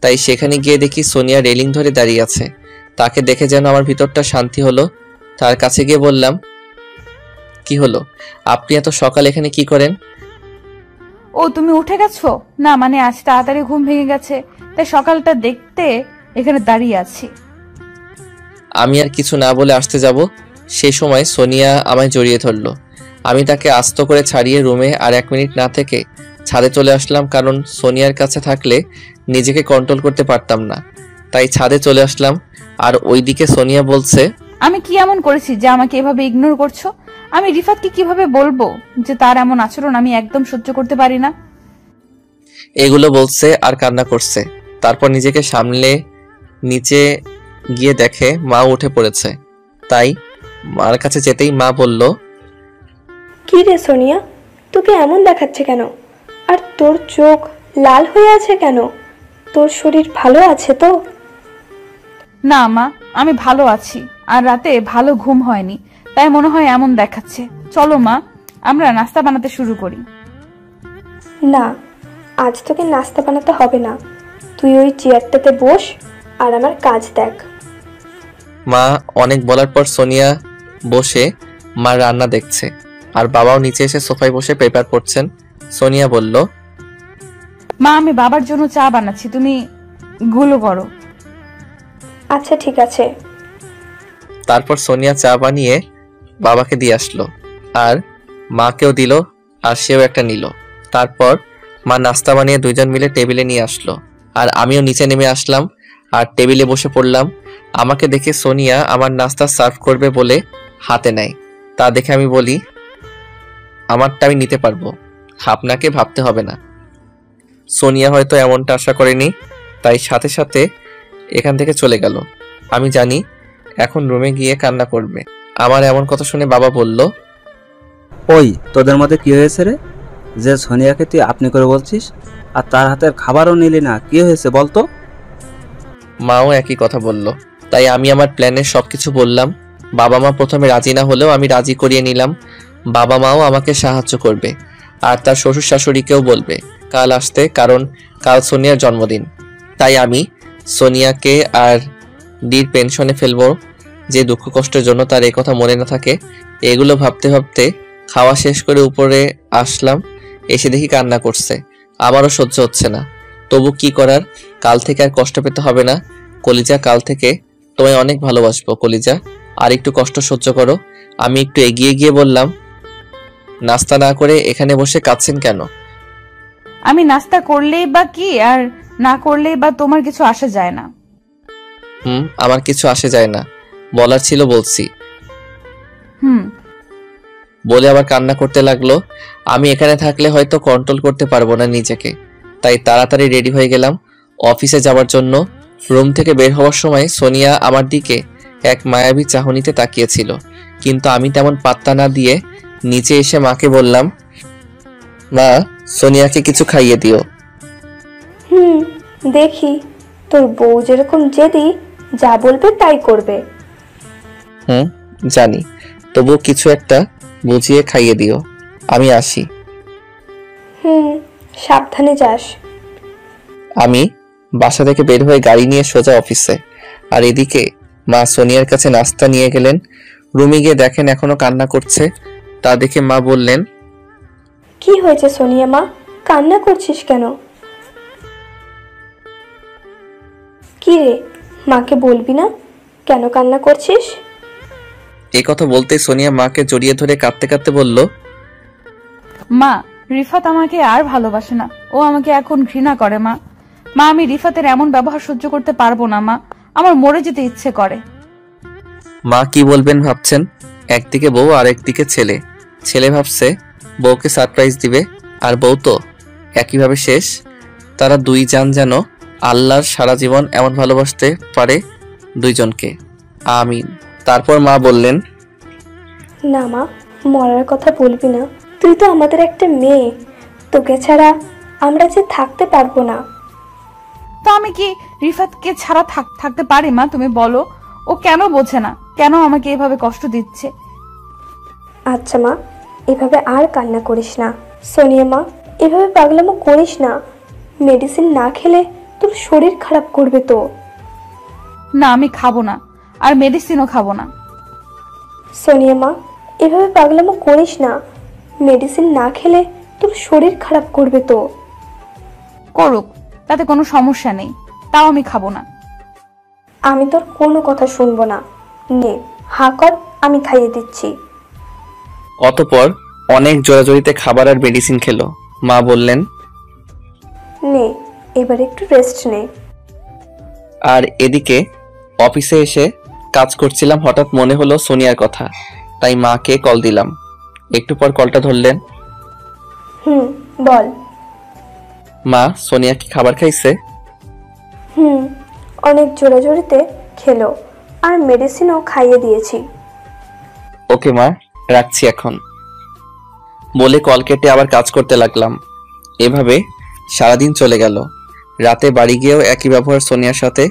তাই সেখানে গিয়ে দেখি সোনিয়া রেলিং ধরে দাঁড়িয়ে আছে। তাকে দেখে যেন আমার ভিতরটা শান্তি হলো। তার কাছে গিয়ে বললাম, কি হলো, আপনি এত সকাল এখানে কি করেন? ও তুমি উঠে গেছো? না মানে আজ তাড়াতাড়ি ঘুম ভেঙে গেছে, তাই সকালটা দেখতে এখানে দাঁড়িয়ে আছি। আমি আর কিছু না বলে আসতে যাব, সেই সময় সোনিয়া আমায় জড়িয়ে ধরলো। আমি তাকে আস্ত করে ছাড়িয়ে রুমে আর 1 মিনিট না থেকে ছাদে চলে আসলাম, কারণ সোনিয়ার কাছে থাকলে নিজেকে কন্ট্রোল করতে পারতাম না। তাই ছাদে চলে আসলাম। আর ওইদিকে সোনিয়া বলছে, আমি কি এমন করেছি যে আমাকে এভাবে ইগনোর করছো? আমি রিফাতকে কিভাবে বলবো যে তার এমন আচরণ আমি একদম সহ্য করতে পারি না? এগুলো বলছে আর কান্না করছে। তারপর নিজেকে সামলে নিচে গিয়ে দেখে মা উঠে পড়েছে। তাই মার কাছে যেতেই মা বলল, কি রে সোনিয়া, তোকে এমন দেখাচ্ছে কেন? আর তোর চোখ লাল হয়ে আছে কেন? তোর শরীর ভালো আছে তো? না মা, আমি ভালো আছি, আর রাতে ভালো ঘুম হয়নি, তাই মনে হয় এমন দেখাচ্ছে। চলো মা, আমরা নাস্তা বানাতে শুরু করি। না, আজ তোকে নাস্তা বানাতে হবে না। তুই ওই চেয়ারটাতে বস আর আমার কাজ দেখ। মা অনেক বলার পর সোনিয়া বসে মার রান্না দেখছে, আর বাবাও নিচে এসে সোফায় বসে পেপার পড়ছেন। সোনিয়া বলল, মা, আমি বাবার জন্য চা বানাচ্ছি, তুমি গুলো করো। আচ্ছা ঠিক আছে। তারপর সোনিয়া চা বানিয়ে বাবাকে দিয়ে আসলো, আর মাকেও দিল, আর সেও একটা নিল। তারপর মা নাস্তা বানিয়ে দুইজন মিলে টেবিলে নিয়ে আসলো, আর আমিও নিচে নেমে আসলাম আর টেবিলে বসে পড়লাম। আমাকে দেখে সোনিয়া আমার নাস্তা সার্ভ করবে বলে হাতে নেয়। তা দেখে আমি বলি, আমারটা আমি নিতে পারবো, আপনাকে ভাবতে হবে না। সোনিয়া হয়তো এমনটা আশা করেনি, তাই সাথে সাথে এখান থেকে চলে গেল। আমি জানি এখন রুমে গিয়ে কান্না করবে। আমার এমন কথা শুনে বাবা বলল, ওই তোদের মধ্যে কি হয়েছে রে, যে সোনিয়াকে তুই আপনি করে বলছিস আর তার হাতের খাবারও নিলি না? কি হয়েছে বলতো? মাও একই কথা বলল। তাই আমি আমার প্ল্যানের সবকিছু বললাম। বাবা মা প্রথমে রাজি না হলেও আমি রাজি করিয়ে নিলাম। বাবা মাও আমাকে সাহায্য করবে, আর তার শ্বশুর শাশুড়িকেও বলবে কাল আসতে, কারণ কাল সোনিয়ার জন্মদিন। তাই আমি সোনিয়াকে আর ডির পেনশনে ফেলবো, যে দুঃখ কষ্টের জন্য তার এই কথা মনে না থাকে। এগুলো ভাবতে ভাবতে খাওয়া শেষ করে উপরে আসলাম। এসে দেখি কান্না করছে। আমারও সহ্য হচ্ছে না, তবু কি করার, কাল থেকে আর কষ্ট পেতে হবে না। কলিজা, কাল থেকে তোমায় অনেক ভালোবাসবো কলিজা, আর একটু কষ্ট সহ্য করো। আমি একটু এগিয়ে গিয়ে বললাম, নাস্তা না করে এখানে বসে কাঁদছেন কেন? আমি নাস্তা করলেই বা কি, আর না করলেই বা তোমার কিছু আসে যায় না। আমার কিছু আসে যায় না, বলার ছিল বলছি। বলে আবার কান্না করতে লাগলো। আমি এখানে থাকলে হয়তো কন্ট্রোল করতে পারবো না নিজেকে, তাই তাড়াতাড়ি রেডি হয়ে গেলাম অফিসে যাওয়ার জন্য। রুম থেকে বের হওয়ার সময় সোনিয়া আমার দিকে এক মায়াবী চাহনিতে তাকিয়েছিল, কিন্তু আমি তেমন পাত্তা না দিয়ে নিচে এসে মাকে বললাম, মা, সোনিয়াকে কিছু খাইয়ে দিও। দেখি, তোর বউ যেরকম জেদি, যা বলবে তাই করবে। জানি, তবু কিছু একটা বুঝিয়ে খাইয়ে দিও। আমি আসি। সাবধানে যাস। আমি বাসা থেকে বের হয়ে গাড়ি নিয়ে সোজা অফিসে, আর এদিকে মা সোনিয়ার কাছে নাস্তা নিয়ে গেলেন। রুমে গিয়ে দেখেন এখনো কান্না করছে। তা দেখে মা বললেন, কি হয়েছে সোনিয়া মা, কান্না করছিস কেন? কি রে, মাকে বলবি না কেন কান্না করছিস? এই কথা বলতে সোনিয়া মাকে জড়িয়ে ধরে কাঁদতে কাঁদতে বলল, মা, রিফাত আমাকে আর ভালোবাসে না, ও আমাকে এখন ঘৃণা করে। মা, আমি রিফাতের এমন ব্যবহার সহ্য করতে পারবো না। মা, আমার মরে যেতে ইচ্ছে করে। মা কি বলবেন ভাবছেন? একদিকে বউ আর একদিকে ছেলে। ছেলে ভাবছে বউকে সারপ্রাইজ দিবে, আর বউ তো একইভাবে শেষ। তারা দুই জান যেন আল্লাহর সারা জীবন এমন ভালোবাসতে পারে দুইজনকে। আমিন। তারপর মা বললেন, না মা, মরার কথা বলবি না। তুই তো আমাদের একটা মেয়ে, তোকে ছাড়া আমরা যে থাকতে পারবো না। তো আমি কি রিফাতকে ছাড়া থাকতে পারি? মা, তুমি বলো, ও কেন বোঝে না, কেন আমাকে এভাবে কষ্ট দিচ্ছে? আচ্ছা মা, এভাবে আর কান্না করিস না। সোনিয়া মা, এভাবে পাগলামো করিস না। মেডিসিন না খেলে তোর শরীর খারাপ করবে তো। না, আমি খাবো না, আর মেডিসিনও খাবো না। সোনিয়া মা, এভাবে পাগলামো করিস না। মেডিসিন না খেলে তোর শরীর খারাপ করবে তো। করুক, তাতে কোনো সমস্যা নেই, তাও আমি খাবো না। আমি তোর কোনো কথা শুনবো না। নে, হা কর, আমি খাইয়ে দিচ্ছি। অতঃপর অনেক জোরাজোরিতে খাবার আর মেডিসিন খেলো। মা বললেন, নে, এবার একটু রেস্ট নে। আর এদিকে অফিসে এসে কাজ করছিলাম, হঠাৎ মনে হলো সোনিয়ার কথা, তাই মাকে কল দিলাম। একটু পর কলটা ধরলেন। বল। মা, সোনিয়া কি খাবার খাইছে? অনেক জোরাজোরিতে খেলো, আর মেডিসিনও খাইয়ে দিয়েছি। ওকে মা, রাখছি এখন, বলে কল কেটে আবার কাজ করতে লাগলাম। এভাবে সারাদিন চলে গেল। রাতে বাড়ি গিয়েও একই ব্যবহার সোনিয়ার সাথে,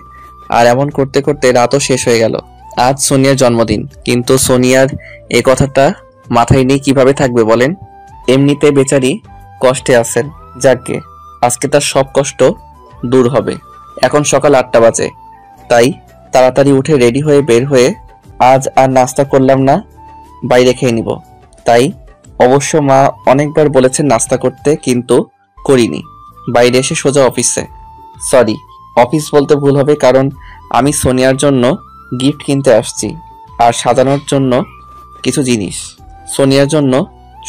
আর এমন করতে করতে রাতও শেষ হয়ে গেল। আজ সোনিয়ার জন্মদিন, কিন্তু সোনিয়ার এ কথাটা মাথায় নিয়ে কিভাবে থাকবে বলেন? এমনিতে বেচারি কষ্টে আছেন, যাকগে আজকে তার সব কষ্ট দূর হবে। এখন সকাল 8টা বাজে, তাই তাড়াতাড়ি উঠে রেডি হয়ে বের হয়ে, আজ আর নাস্তা করলাম না, বাইরে খেয়ে নিব। তাই অবশ্য মা অনেকবার বলেছেন নাস্তা করতে, কিন্তু করিনি। বাইরে এসে সোজা অফিসে, সরি অফিস বলতে ভুল হবে, কারণ আমি সোনিয়ার জন্য গিফট কিনতে আসছি আর সাজানোর জন্য কিছু জিনিস। সোনিয়ার জন্য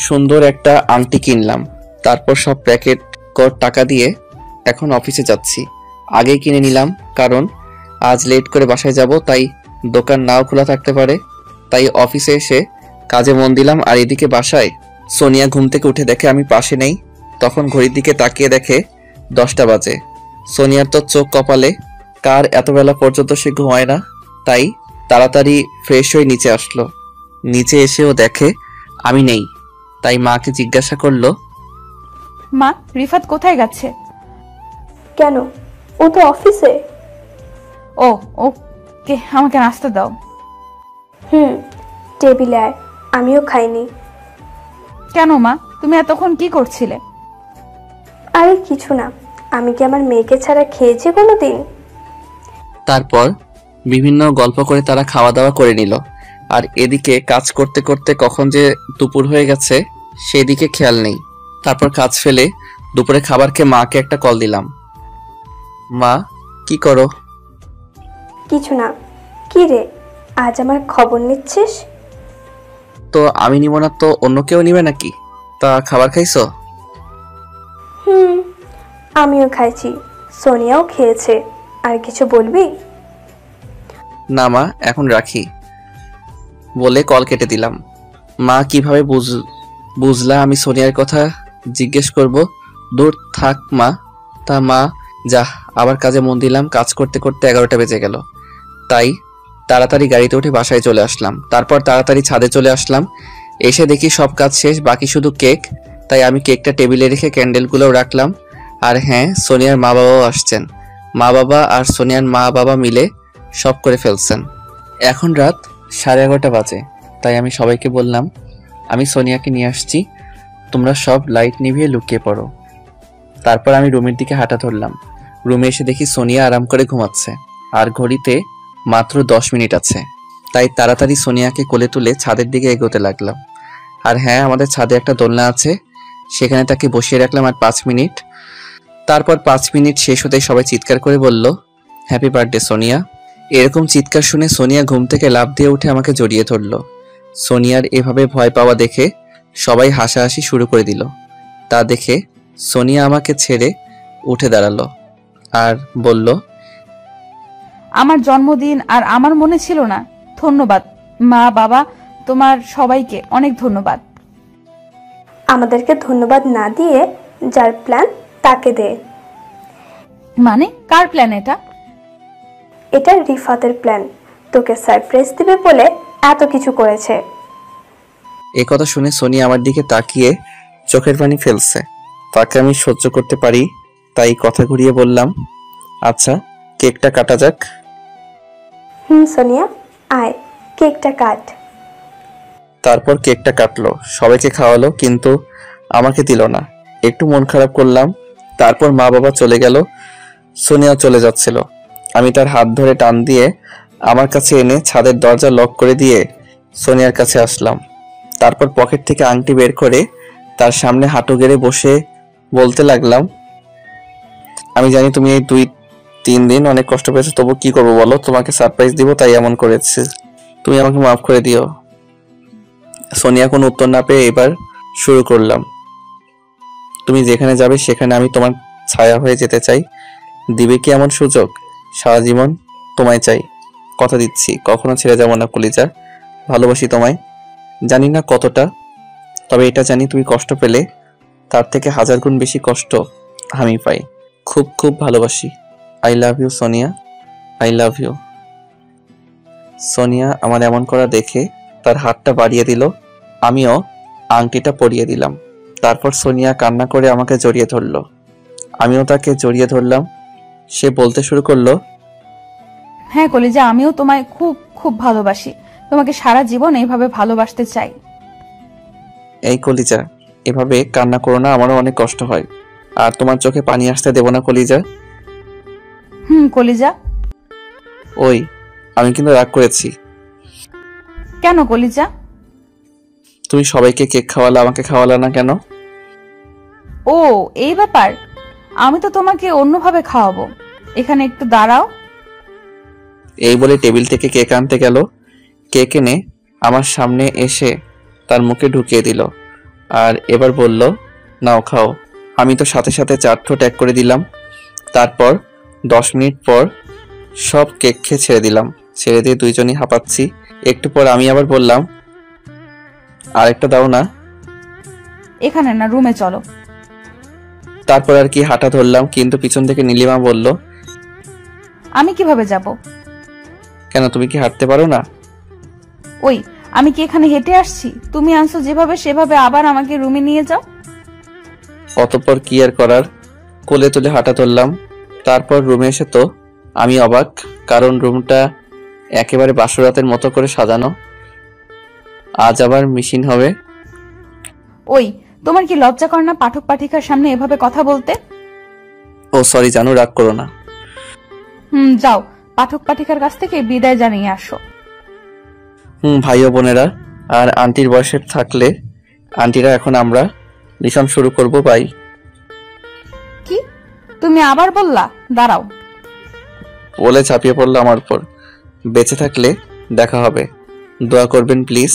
সুন্দর একটা আংটি কিনলাম, তারপর সব প্যাকেট কর টাকা দিয়ে এখন অফিসে যাচ্ছি। আগেই কিনে নিলাম, কারণ আজ লেট করে বাসায় যাব, তাই দোকান নাও খোলা থাকতে পারে। তাই অফিসে এসে কাজে মন দিলাম। আর এদিকে বাসায় সোনিয়া ঘুম থেকে উঠে দেখে আমি পাশে নেই। তখন ঘড়ির দিকে তাকিয়ে দেখে 10টা বাজে। সোনিয়ার তো চোখ কপালে, কার এত বেলা পর্যন্ত সে ঘুমায় না। তাই তাড়াতাড়ি ফ্রেশ হয়ে নিচে আসলো। নিচে এসেও দেখে আমি নেই, তাই মাকে জিজ্ঞাসা করলো, মা, রিফাত কোথায় গেছে? কেন, ও তো অফিসে। ও ওকে, আমাকে নাস্তা দাও। টেবিলে আয়, আমিও খাইনি। কেন মা, তুমি এতক্ষণ কি করছিলে? আরে কিছু না, আমি কি আমার মেয়েকে ছাড়া খেয়েছি কোনোদিন? তারপর বিভিন্ন গল্প করে তারা খাওয়া দাওয়া করে নিল। আর এদিকে কাজ করতে করতে কখন যে দুপুর হয়ে গেছে সেদিকে খেয়াল নেই। তারপর কাজ ফেলে দুপুরে খাবার খেয়ে মাকে একটা কল দিলাম। মা, কি করো? কিছু না। কি রে, আজ আমার খবর নিচ্ছিস? তো আমি নিব না তো অন্য কেউ নিবে নাকি? তা খাবার খাইছো? আমিও খাইছি, সোনিয়াও খেয়েছে। আর কিছু বলবি? না মা, এখন রাখি বলে কল কেটে দিলাম। মা কিভাবে বুঝলা আমি সোনিয়ার কথা জিজ্ঞেস করব? দূর থাক মা। তা মা, যা, আবার কাজে মন দিলাম। কাজ করতে করতে 11টা বেজে গেল, তাই তাড়াতাড়ি গাড়িতে উঠে বাসায় চলে আসলাম। তারপর তাড়াতাড়ি ছাদে চলে আসলাম। এসে দেখি সব কাজ শেষ, বাকি শুধু কেক। তাই আমি কেকটা টেবিলে রেখে ক্যান্ডেলগুলোও রাখলাম। আর হ্যাঁ, সোনিয়ার মা বাবাও আসছেন। মা বাবা আর সোনিয়ার মা বাবা মিলে সব করে ফেলছেন। এখন রাত 11:30 বাজে, তাই আমি সবাইকে বললাম আমি সোনিয়াকে নিয়ে আসছি, তোমরা সব লাইট নিভিয়ে লুকিয়ে পড়ো। তারপর আমি রুমের দিকে হাঁটা ধরলাম। রুমে এসে দেখি সোনিয়া আরাম করে ঘুমাচ্ছে, আর ঘড়িতে মাত্র 10 মিনিট আছে। তাই তাড়াতাড়ি সোনিয়াকে কোলে তুলে ছাদের দিকে এগোতে লাগলাম। আর হ্যাঁ, আমাদের ছাদে একটা দোলনা আছে, সেখানে তাকে বসিয়ে রাখলাম আর 5 মিনিট। তারপর 5 মিনিট শেষ হতেই সবাই চিৎকার করে বলল, হ্যাপি বার্থডে সোনিয়া। এরকম চিৎকার শুনে সোনিয়া ঘুম থেকে লাফ দিয়ে উঠে আমাকে জড়িয়ে ধরল। সোনিয়ার এভাবে ভয় পাওয়া দেখে সবাই হাসাহাসি শুরু করে দিল। তা দেখে সোনিয়া আমাকে ছেড়ে উঠে দাঁড়ালো আর বলল, আমার জন্মদিন আর আমার মনে ছিল না। ধন্যবাদ মা, বাবা, তোমার সবাইকে অনেক ধন্যবাদ। আমাদেরকে ধন্যবাদ না দিয়ে যার প্ল্যান তাকে দে। মানে কার প্ল্যান এটা? এটা রিফাতের প্ল্যান, তোকে সারপ্রাইজ দিবে বলে এত কিছু করেছে। এই কথা শুনে সোনিয়া আমার দিকে তাকিয়ে চোখের পানি ফেলছে। তাকে আমি সহ্য করতে পারি, তাই কথা ঘুরিয়ে বললাম, আচ্ছা কেকটা কাটা যাক। সোনিয়া, আয় কেকটা কাট। তারপর কেকটা কাটলো, সবাইকে খাওয়ালো, কিন্তু আমাকে দিল না। একটু মন খারাপ করলাম। তারপর মা বাবা চলে গেল, সোনিয়া চলে যাচ্ছিল। আমি তার হাত ধরে টান দিয়ে আমার কাছে এনে ছাদের দরজা লক করে দিয়ে সোনিয়ার কাছে আসলাম। তারপর পকেট থেকে আংটি বের করে তার সামনে হাঁটু গেড়ে বসে বলতে লাগলাম, আমি জানি তুমি এই 2-3 দিন অনেক কষ্ট পেয়েছো, তবু কি করবো বলো? তোমাকে সারপ্রাইজ দিব তাই এমন করেছি, তুমি আমাকে মাফ করে দিও। সোনিয়া কোনো উত্তর না পেয়ে এবার শুরু করলাম, তুমি যেখানে যাবে সেখানে আমি তোমার ছায়া হয়ে যেতে চাই। দিবে কি এমন সুযোগ? সারা জীবন তোমায় চাই, কথা দিচ্ছি কখনো ছেড়ে যাব না কলিজা। ভালোবাসি তোমায়, জানি না কতটা, তবে এটা জানি তুমি কষ্ট পেলে তার থেকে 1000 গুণ বেশি কষ্ট আমি পাই। খুব খুব ভালোবাসি। I love you Sonia, I love you. Sonia আমার এমন করা দেখে তার হাতটা বাড়িয়ে দিল, আমিও আংটিটা পরিয়ে দিলাম। তারপর সোনিয়া কান্না করে আমাকে জড়িয়ে ধরলো। আমিও তাকে জড়িয়ে ধরলাম। সে বলতে শুরু করলো, হ্যাঁ কলিজা, আমিও তোমায় খুব খুব ভালোবাসি। তোমাকে সারা জীবন এইভাবে ভালোবাসতে চাই। এই কলিজা, এভাবে কান্না করো না, আমারও অনেক কষ্ট হয়। আর তোমার চোখে পানি আসতে দেব না কলিজা। কলিজা। ওই, আমি কিন্তু রাগ করেছি। কেন কলিজা? তুমি সবাইকে কেক খাওয়ালে, আমাকে খাওয়ালে না কেন? ও এই ব্যাপার, আমি তো তোমাকে অন্যভাবে খাওয়াবো। এখানে একটু দাঁড়াও। এই বলে টেবিল থেকে কেক আনতে গেল। কেক এনে আমার সামনে এসে তার মুখে ঢুকিয়ে দিল আর এবার বলল, নাও খাও। আমি তো সাথে সাথে 4 ঠোঁট এক করে দিলাম। তারপর 10 মিনিট পর সব কেক খেয়ে ছেড়ে দিলাম। ছেড়ে দিয়ে দুইজনই হাঁপাচ্ছি। একটু পর আমি আবার বললাম, আরেকটা দাও না। এখানে না, রুমে চলো। তারপর আর কি হাঁটা ধরলাম, কিন্তু পিছন থেকে নীলিমা বলল, আমি কিভাবে যাব? কেন, তুমি কি হাঁটতে পারো না? ওই, আমি কি এখানে হেঁটে আসছি? তুমি আনছো যেভাবে সেভাবে আবার আমাকে রুমে নিয়ে যাও। অতঃপর কি আর করার, কোলে তুলে হাঁটা ধরলাম। তারপর রুমে এসে তো আমি অবাক, কারণ রুমটা একেবারে বাসরাতের মতো করে সাজানো। আজ আবার মিশিং হবে। ওই, তোমার কি লজ্জা করে না পাঠক পাঠিকার সামনে এভাবে কথা বলতে? ও সরি জানু, রাগ করো না। যাও, পাঠক পাঠিকার কাছ থেকে বিদায় জানিয়ে আসো। ভাই ও বোনেরা আর আন্টির বয়সের থাকলে আন্টিরা, এখন আমরা মিশন শুরু করব। বাই। কি তুমি আবার বললা? দাঁড়াও। বলে ঝাঁপিয়ে পড়লো আমার উপর। বেঁচে থাকলে দেখা হবে, দোয়া করবেন প্লিজ।